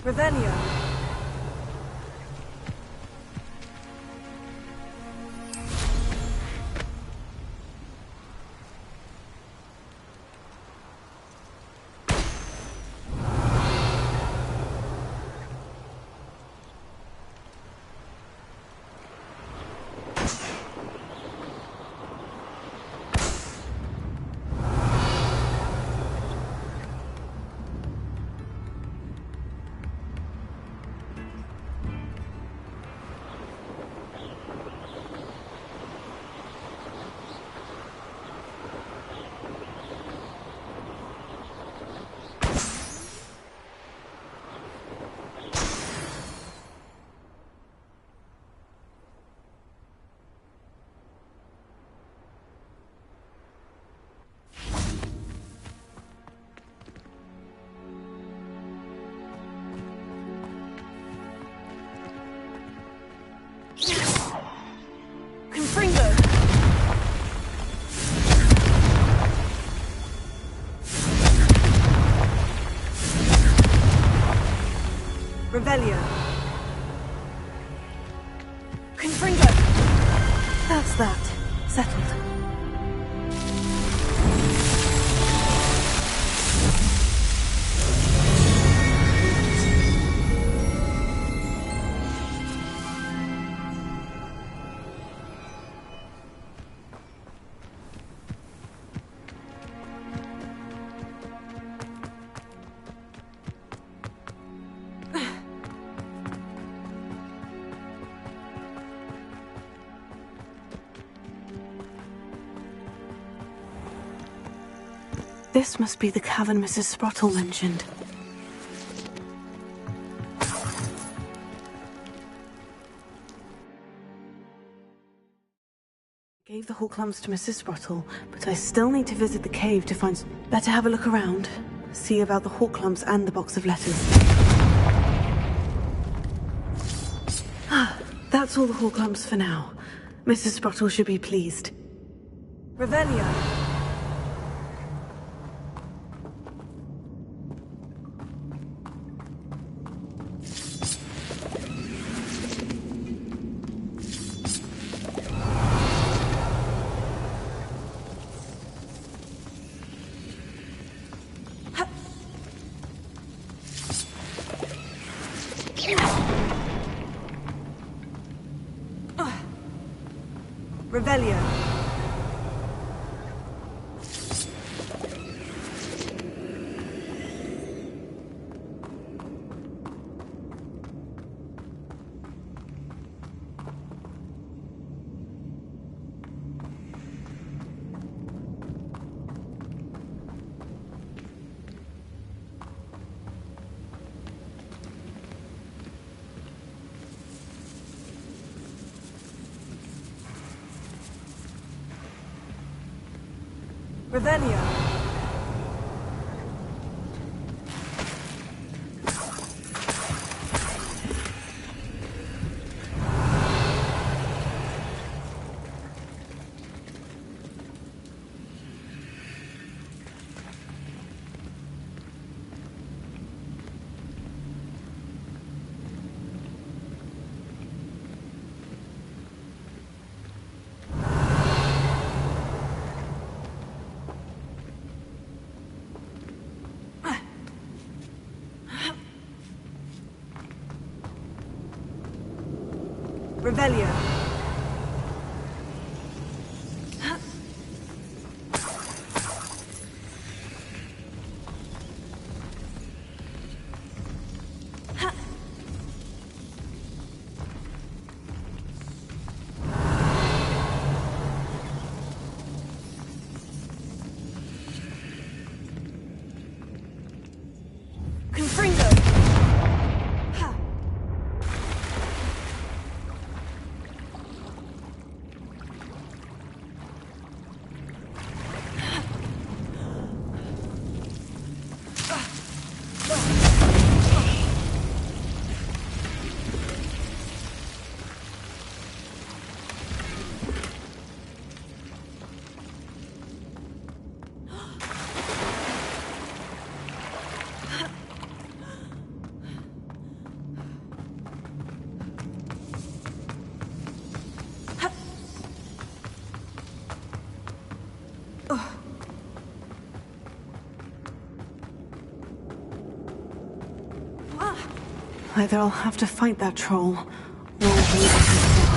Revelio. Revelio. Confringo. That's that. Settled. This must be the cavern Mrs. Sprottle mentioned. Gave the hawk lumps to Mrs. Sprottle, but I still need to visit the cave to find... Better have a look around. See about the hawk lumps and the box of letters. That's all the hawk lumps for now. Mrs. Sprottle should be pleased. Revelio. Revelio. Revelio. Revelio. Either I'll have to fight that troll, or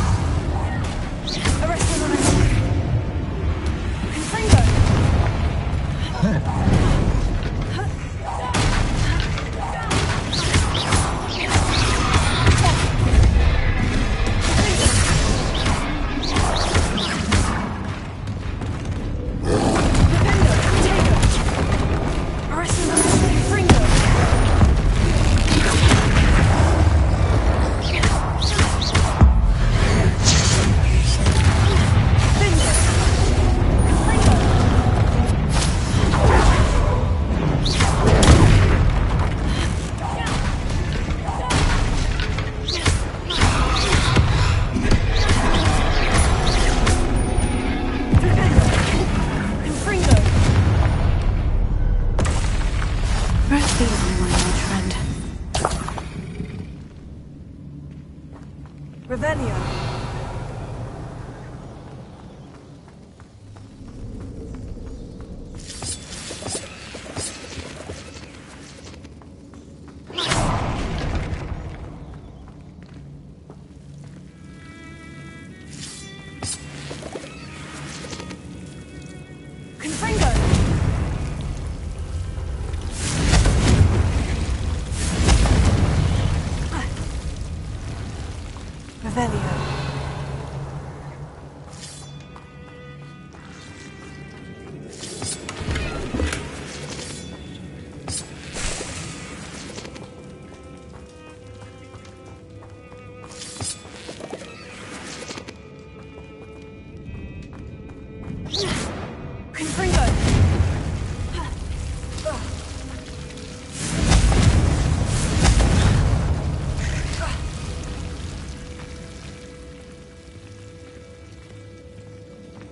Revelio.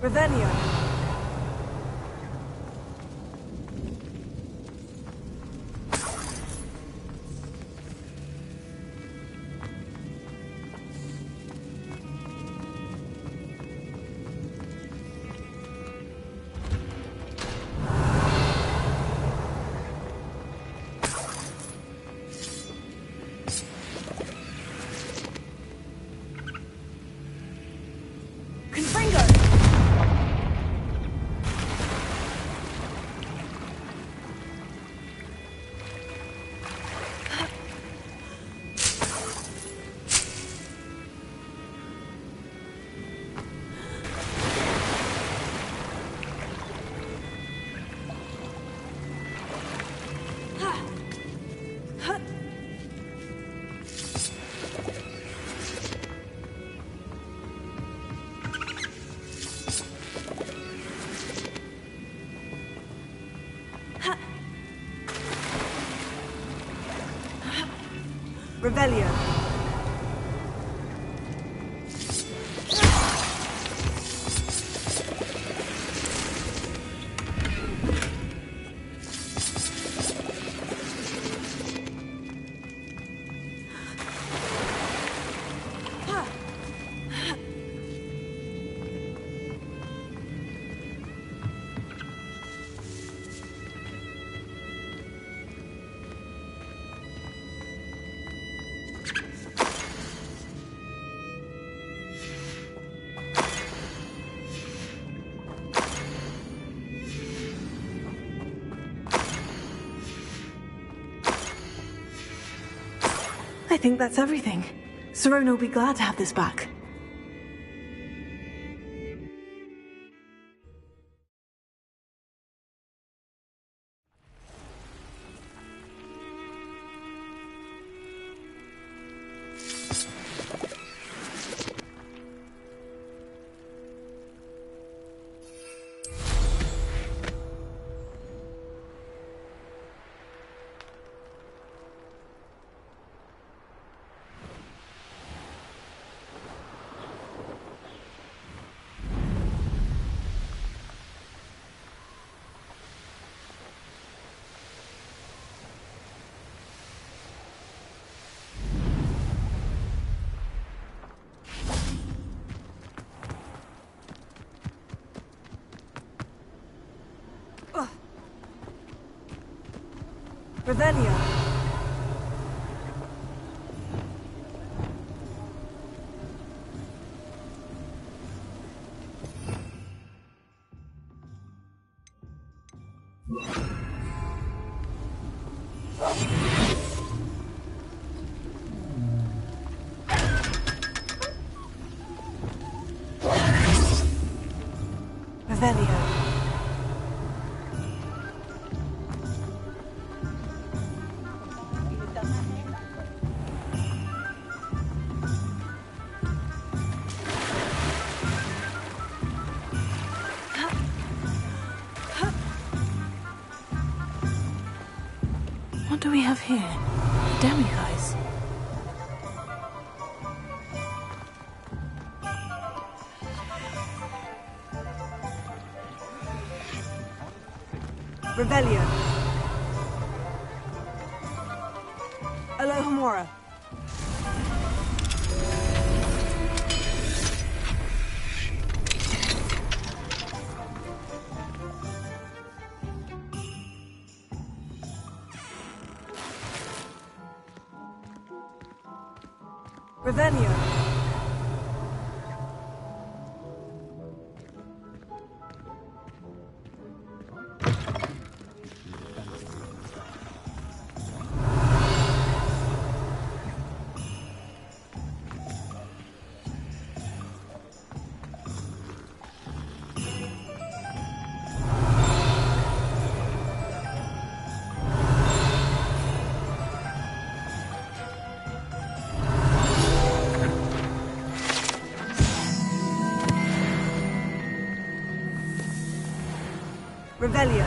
Revelio. Revelio. I think that's everything. Sirona will be glad to have this back. Revelio. Revelio. What do we have here? Demiguise. Revelio. Alohomora. Revelio. Revelio.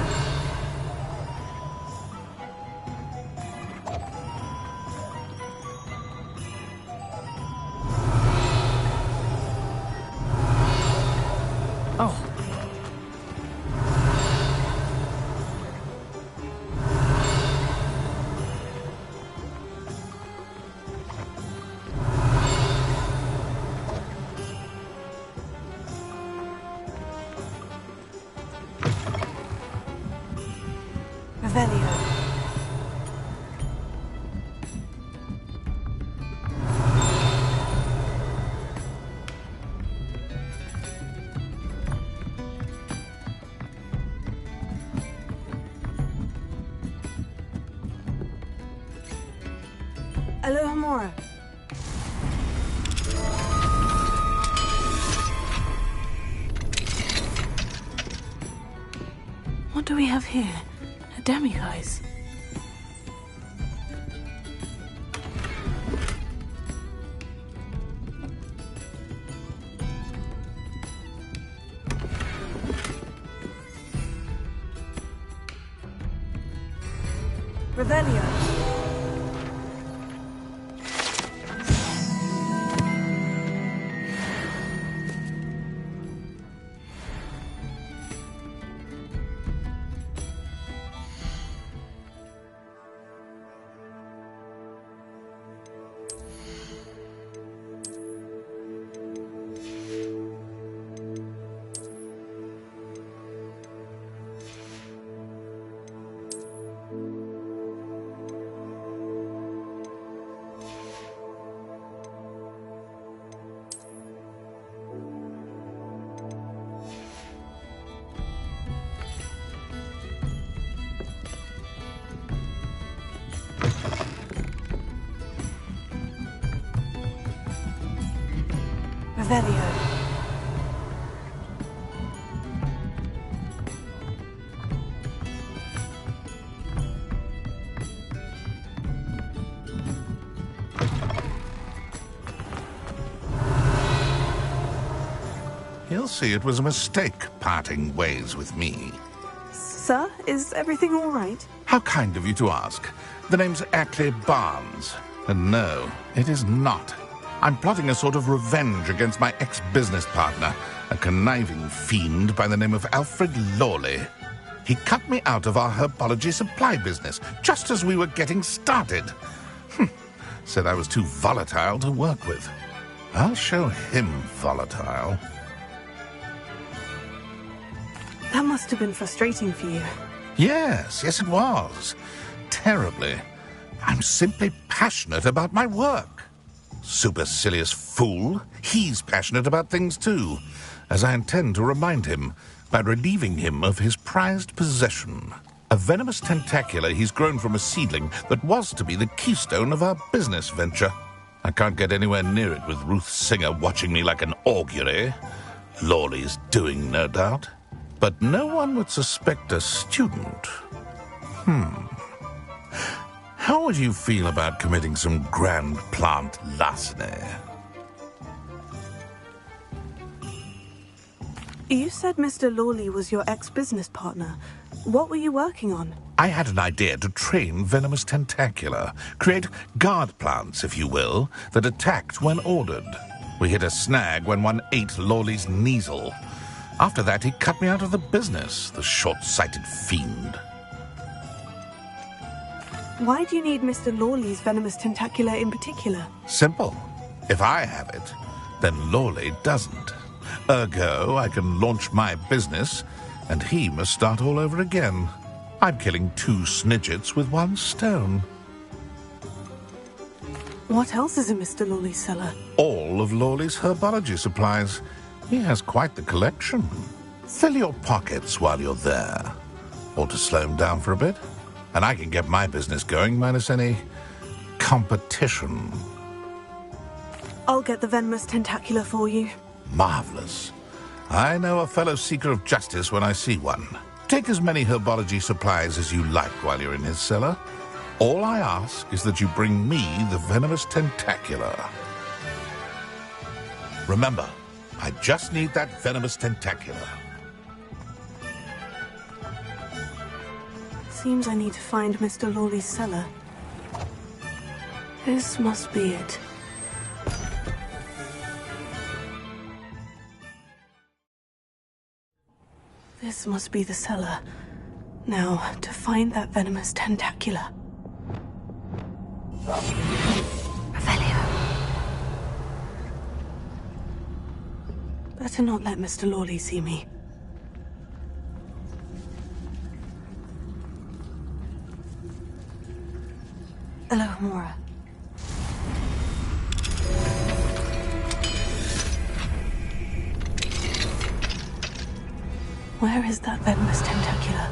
Oh. Revelio. Alohomora. What do we have here? A demiguise. Revelio. Revelio. He'll see it was a mistake parting ways with me. Sir, is everything all right? How kind of you to ask. The name's Ackley Barnes. And no, it is not. I'm plotting a sort of revenge against my ex-business partner, a conniving fiend by the name of Alfred Lawley. He cut me out of our herbology supply business just as we were getting started. Said I was too volatile to work with. I'll show him volatile. That must have been frustrating for you. Yes, it was. Terribly. I'm simply passionate about my work. Supercilious fool. He's passionate about things too, as I intend to remind him by relieving him of his prized possession. A venomous tentacula he's grown from a seedling that was to be the keystone of our business venture. I can't get anywhere near it with Ruth Singer watching me like an augury. Lawley's doing, no doubt. But no one would suspect a student. How would you feel about committing some grand plant larceny? You said Mr. Lawley was your ex-business partner. What were you working on? I had an idea to train venomous tentacula, create guard plants, if you will, that attacked when ordered. We hit a snag when one ate Lawley's Kneasel. After that, he cut me out of the business, the short-sighted fiend. Why do you need Mr. Lawley's venomous tentacula in particular? Simple. If I have it, then Lawley doesn't. Ergo, I can launch my business, and he must start all over again. I'm killing 2 snidgets with 1 stone. What else is in Mr. Lawley's cellar? All of Lawley's herbology supplies. He has quite the collection. Fill your pockets while you're there. Or to slow him down for a bit. And I can get my business going minus any competition. I'll get the venomous tentacula for you. Marvelous. I know a fellow seeker of justice when I see one. Take as many herbology supplies as you like while you're in his cellar. All I ask is that you bring me the venomous tentacula. Remember, I just need that venomous tentacula. Seems I need to find Mr. Lawley's cellar. This must be it. This must be the cellar. Now, to find that venomous tentacula. Revelio. Better not let Mr. Lawley see me. Alohomora. Where is that venomous tentacula?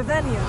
Revelio.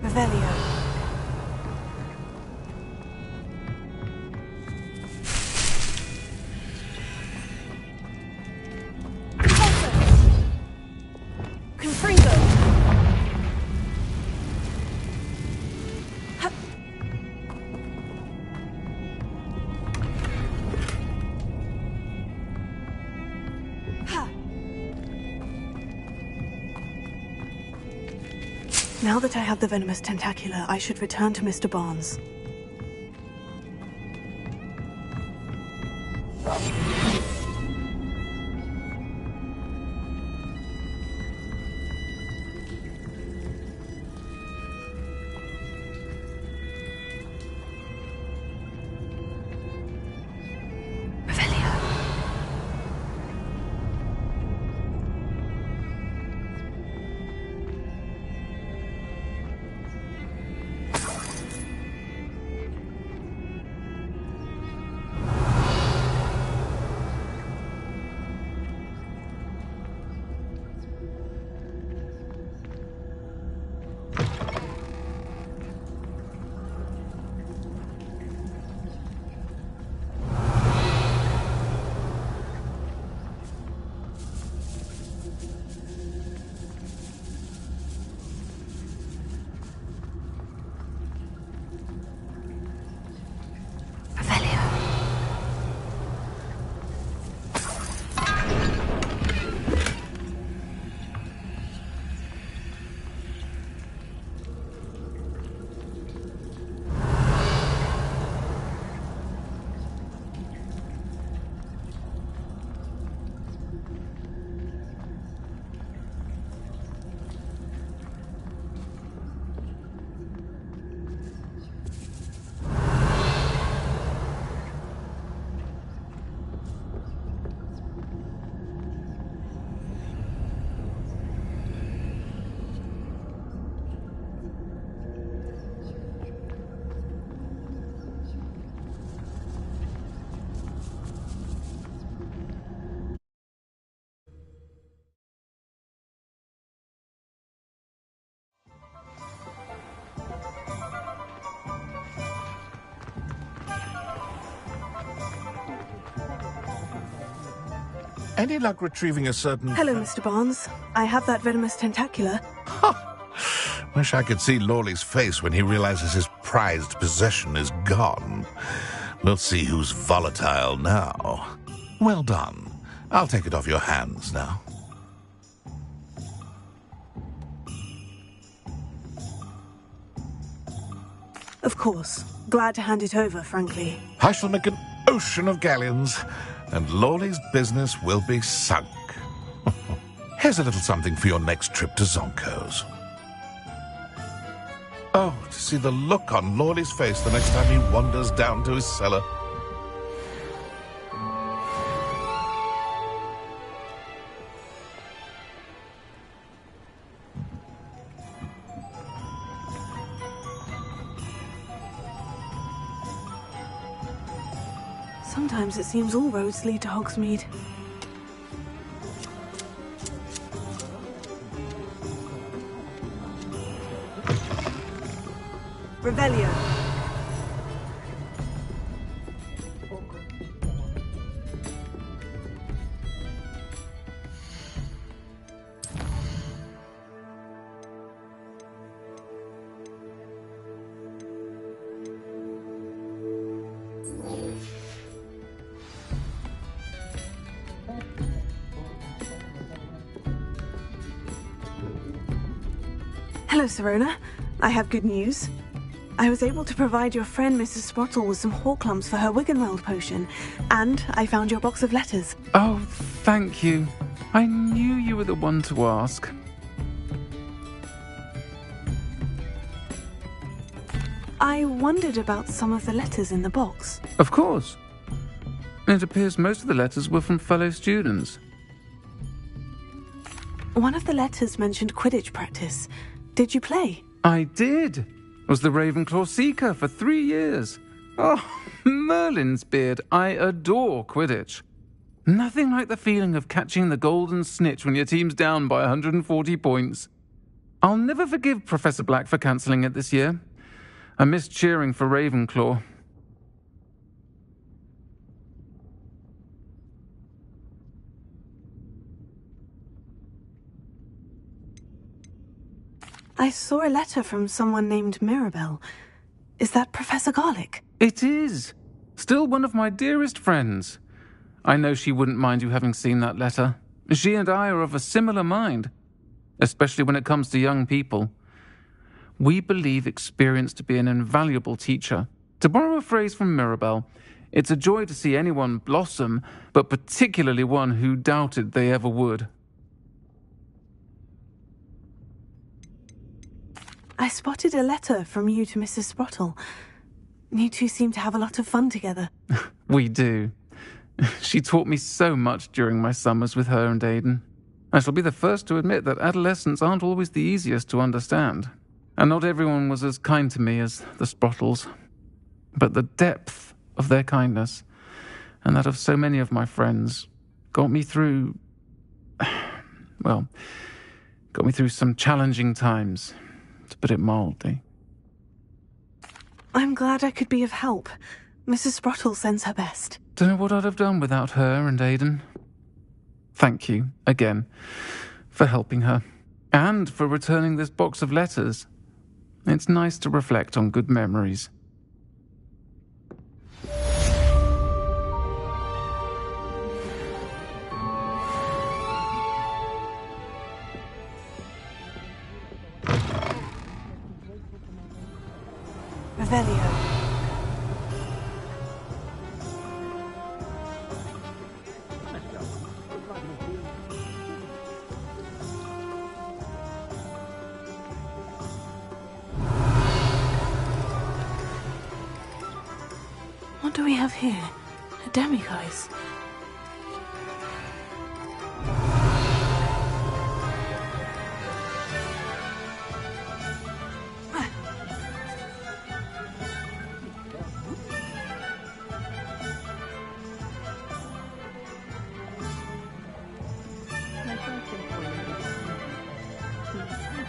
Revelio. Confringo. Now that I have the venomous tentacula, I should return to Mr. Barnes. Any luck retrieving a certain... Hello, Mr. Barnes. I have that venomous tentacula. Wish I could see Lawley's face when he realizes his prized possession is gone. We'll see who's volatile now. Well done. I'll take it off your hands now. Of course. Glad to hand it over, frankly. I shall make an ocean of galleons, and Lawley's business will be sunk. Here's a little something for your next trip to Zonko's. Oh, to see the look on Lawley's face the next time he wanders down to his cellar. Sometimes it seems all roads lead to Hogsmeade. Revelio. Hello, Sirona. I have good news. I was able to provide your friend Mrs. Sprottle with some Horklumps for her Wiggenweld potion, and I found your box of letters. Oh, thank you. I knew you were the one to ask. I wondered about some of the letters in the box. Of course. It appears most of the letters were from fellow students. One of the letters mentioned Quidditch practice. Did you play? I did. Was the Ravenclaw Seeker for 3 years. Oh, Merlin's beard. I adore Quidditch. Nothing like the feeling of catching the golden snitch when your team's down by 140 points. I'll never forgive Professor Black for cancelling it this year. I missed cheering for Ravenclaw. I saw a letter from someone named Mirabelle. Is that Professor Garlick? It is. Still one of my dearest friends. I know she wouldn't mind you having seen that letter. She and I are of a similar mind, especially when it comes to young people. We believe experience to be an invaluable teacher. To borrow a phrase from Mirabelle, it's a joy to see anyone blossom, but particularly one who doubted they ever would. I spotted a letter from you to Mrs. Sprottle. You two seem to have a lot of fun together. We do. She taught me so much during my summers with her and Aidan. I shall be the first to admit that adolescents aren't always the easiest to understand. And not everyone was as kind to me as the Sprottles. But the depth of their kindness, and that of so many of my friends, got me through... well, got me through some challenging times, to put it mildly. I'm glad I could be of help. Mrs. Sprottle sends her best. Don't know what I'd have done without her and Aidan. Thank you, again, for helping her, and for returning this box of letters. It's nice to reflect on good memories. Revelio. What do we have here? A demiguise.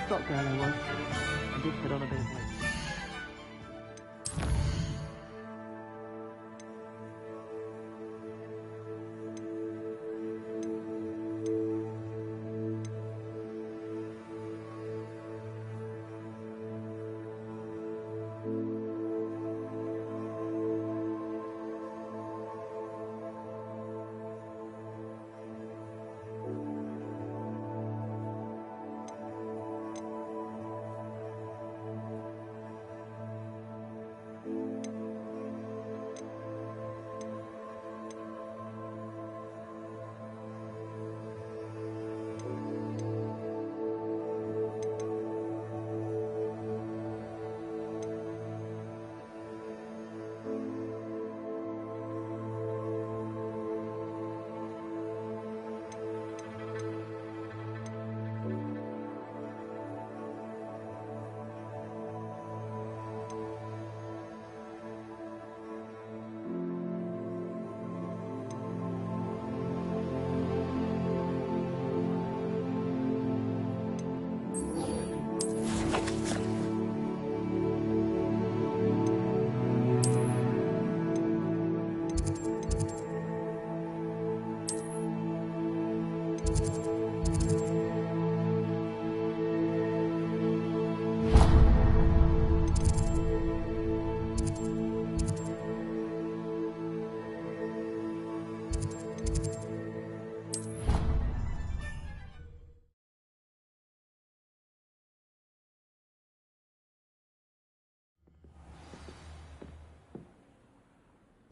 Stop girl I was. I did put on a bit of weight.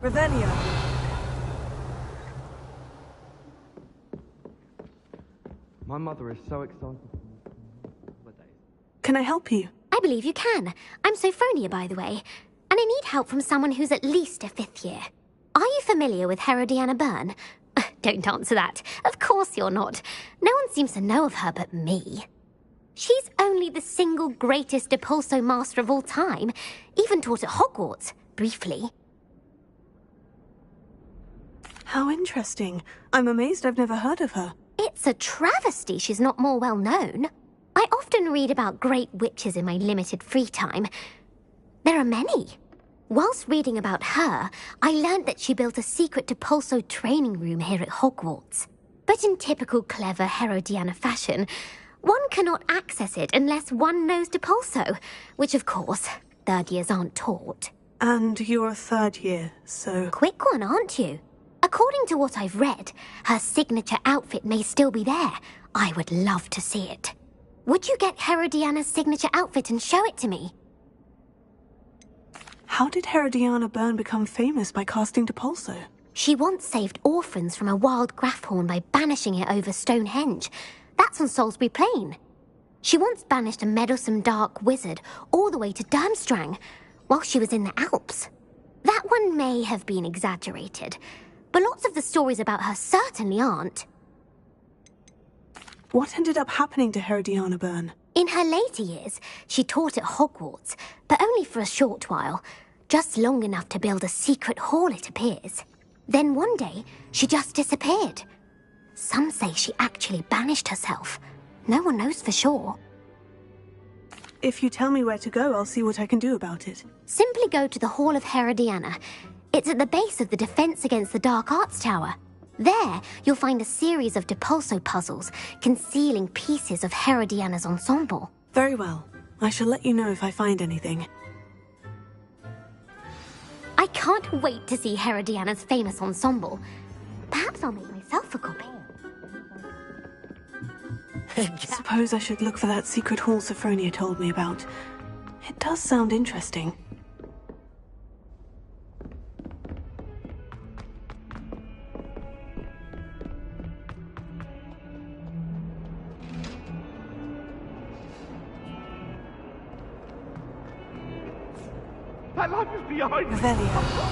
Revelio. My mother is so excited. Can I help you? I believe you can. I'm Sophronia, by the way, and I need help from someone who's at least a 5th year. Are you familiar with Herodiana Byrne? Don't answer that. Of course you're not. No one seems to know of her but me. She's only the single greatest Depulso master of all time, even taught at Hogwarts, briefly. How interesting. I'm amazed I've never heard of her. It's a travesty she's not more well known. I often read about great witches in my limited free time. There are many. Whilst reading about her, I learnt that she built a secret Depulso training room here at Hogwarts. But in typical clever Herodiana fashion, one cannot access it unless one knows Depulso, which of course, 3rd years aren't taught. And you're a 3rd year, so... Quick one, aren't you? According to what I've read, her signature outfit may still be there. I would love to see it. Would you get Herodiana's signature outfit and show it to me? How did Herodiana Byrne become famous by casting Depulso? She once saved orphans from a wild Graffhorn by banishing it over Stonehenge. That's on Salisbury Plain. She once banished a meddlesome dark wizard all the way to Durmstrang while she was in the Alps. That one may have been exaggerated, but lots of the stories about her certainly aren't. What ended up happening to Herodiana Byrne? In her later years, she taught at Hogwarts, but only for a short while. Just long enough to build a secret hall, it appears. Then one day, she just disappeared. Some say she actually banished herself. No one knows for sure. If you tell me where to go, I'll see what I can do about it. Simply go to the Hall of Herodiana. It's at the base of the Defense Against the Dark Arts Tower. There, you'll find a series of Depulso puzzles concealing pieces of Herodiana's ensemble. Very well. I shall let you know if I find anything. I can't wait to see Herodiana's famous ensemble. Perhaps I'll make myself a copy. Suppose I should look for that secret hall Sophronia told me about. It does sound interesting. That light is behind me. Revelio.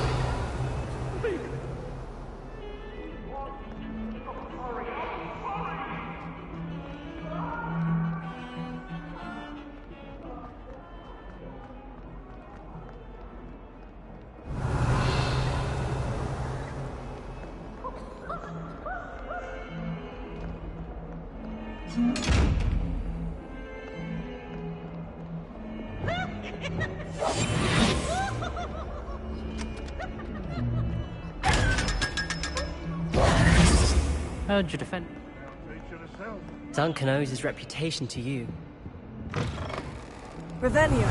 How'd you defend? Duncan owes his reputation to you. Revelio.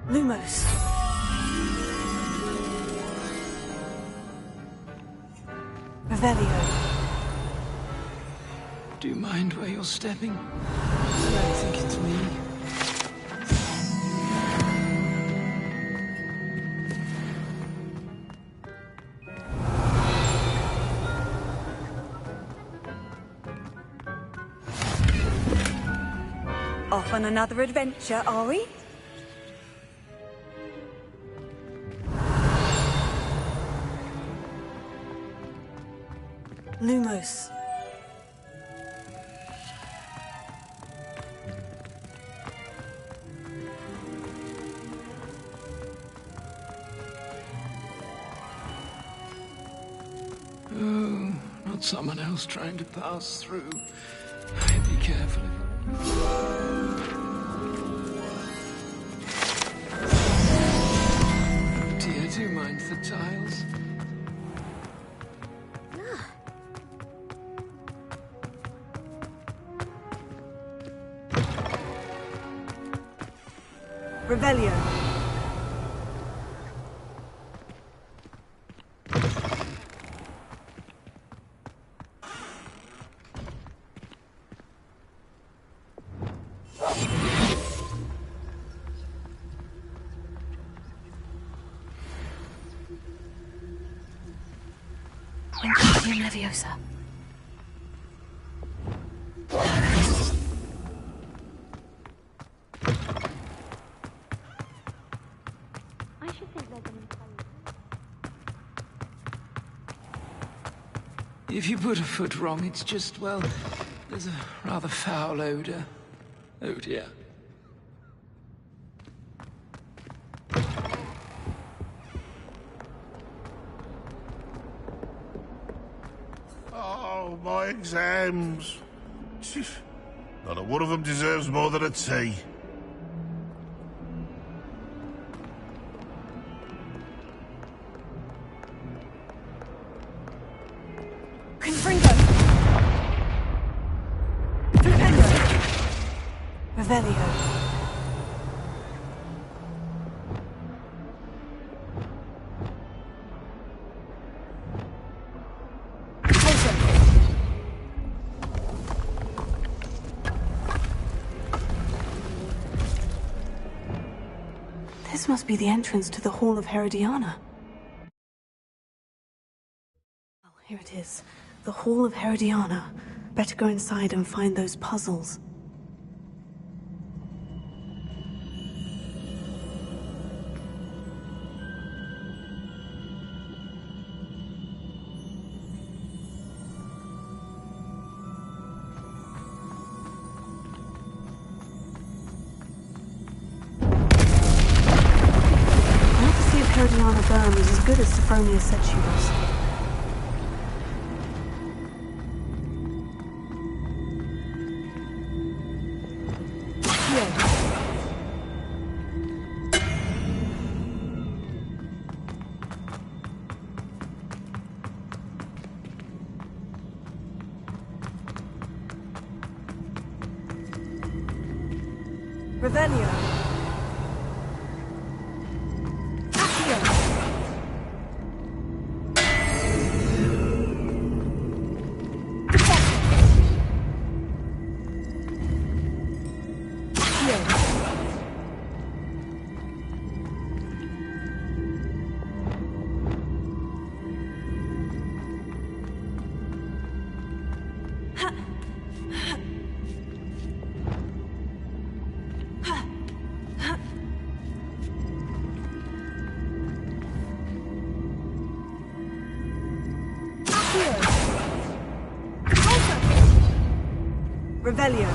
Lumos. Revelio. Do you mind where you're stepping? I think it's me. Off on another adventure, are we? Lumos. Oh, not someone else trying to pass through. Be careful. Dear, do you mind the tiles? Revelio. Wingardium Leviosa. If you put a foot wrong, it's just, well, there's a rather foul odor. Oh dear. Oh, my exams. Not a one of them deserves more than a tea. Revelio. This must be the entrance to the Hall of Herodiana. Well, here it is. The Hall of Herodiana. Better go inside and find those puzzles. Herodiana Byrne was as good as Sophronia said she was. Revelio. Revelio.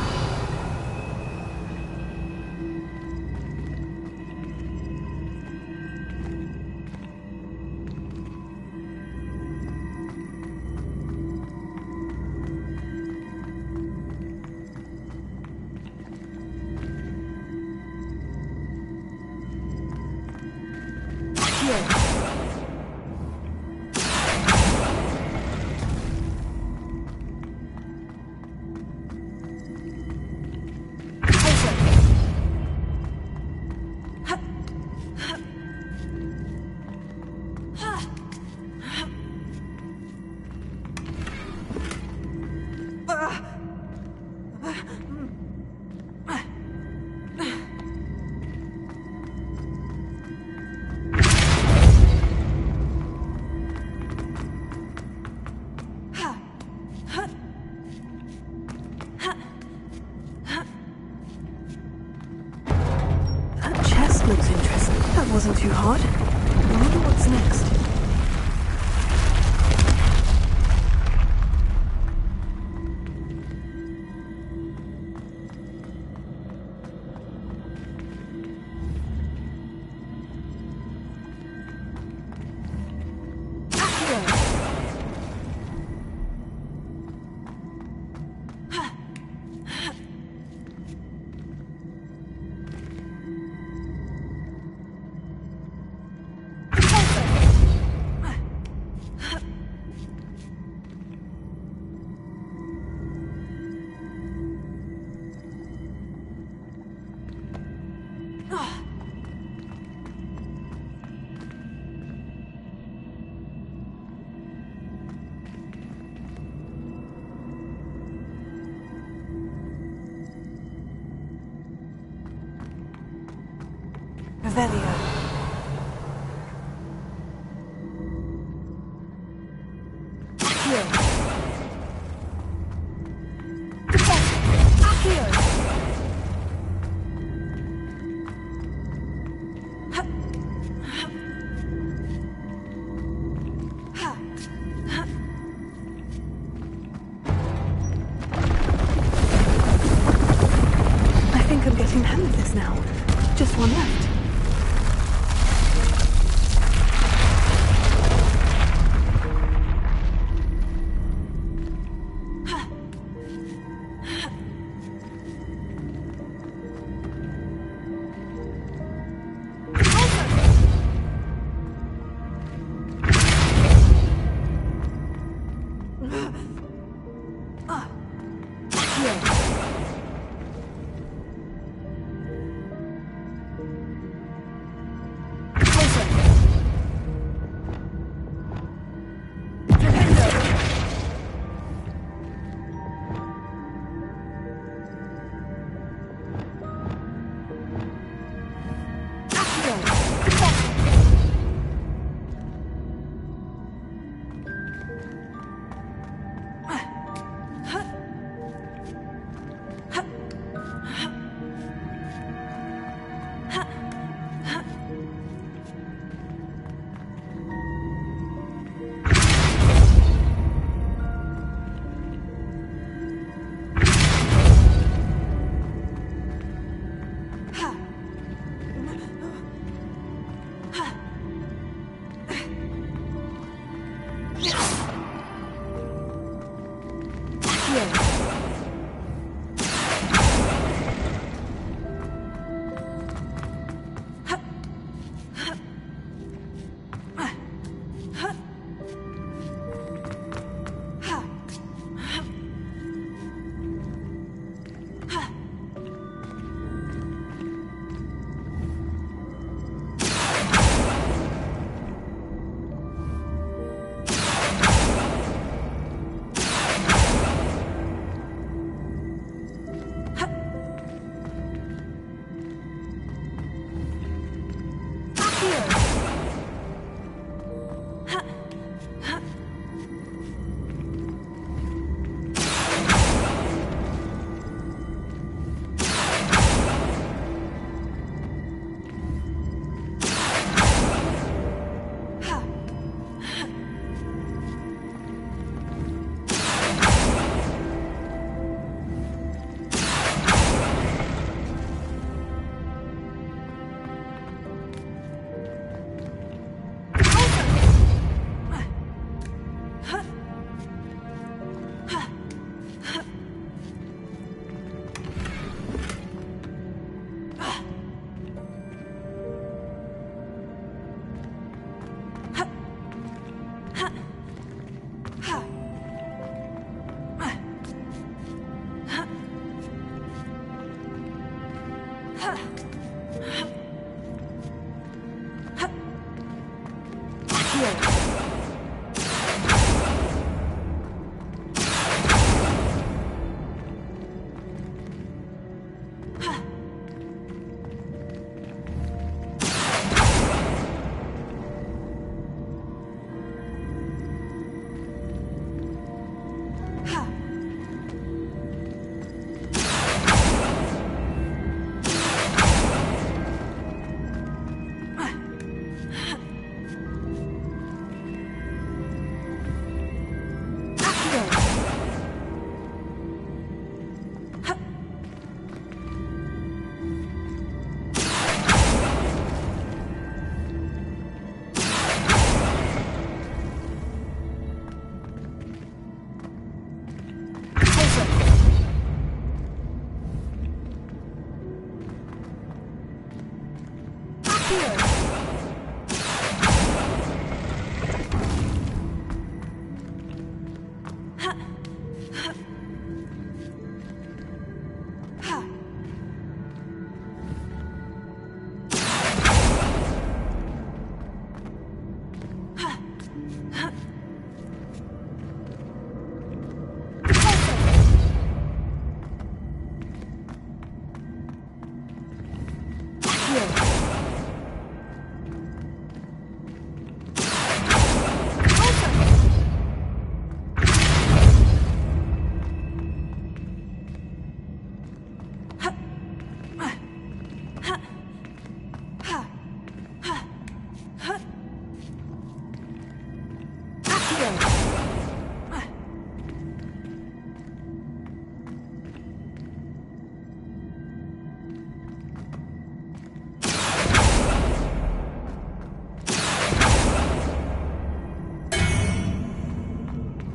Wasn't too hard. I wonder what's next. Revelio. Accio. Accio. I think I'm getting the hang of this now. Just one left.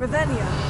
Revelio.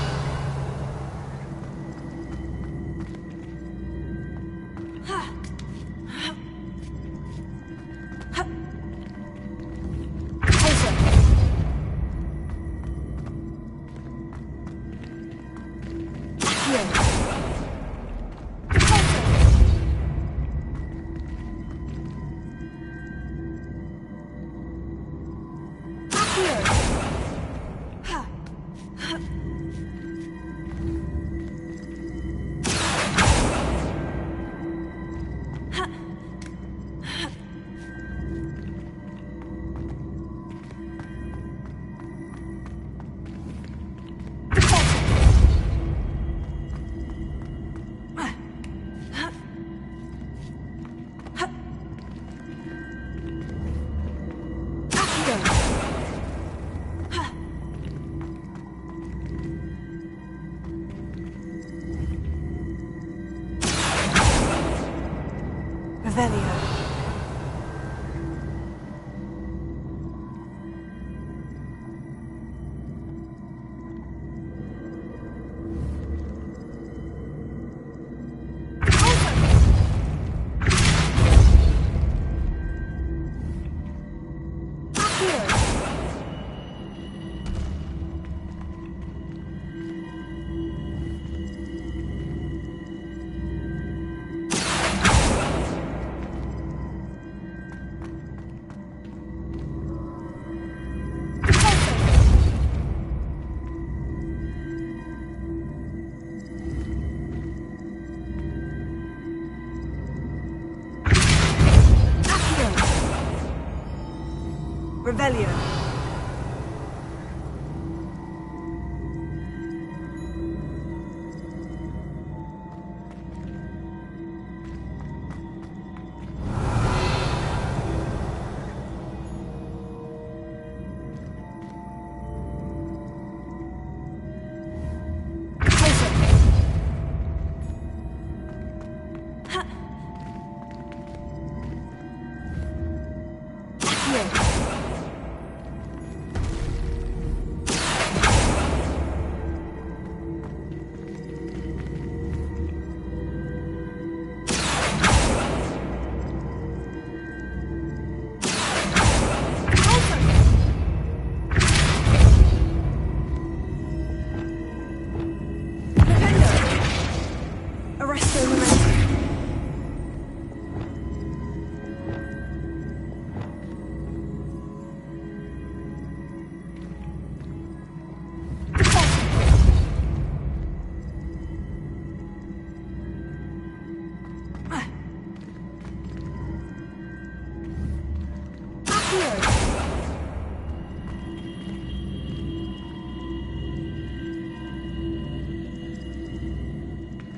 Revelio.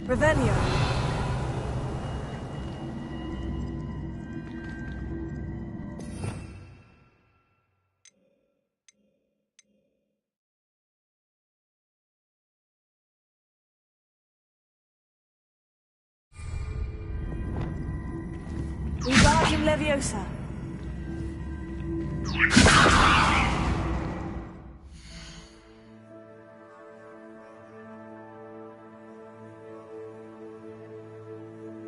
Revelio. Wingardium Leviosa.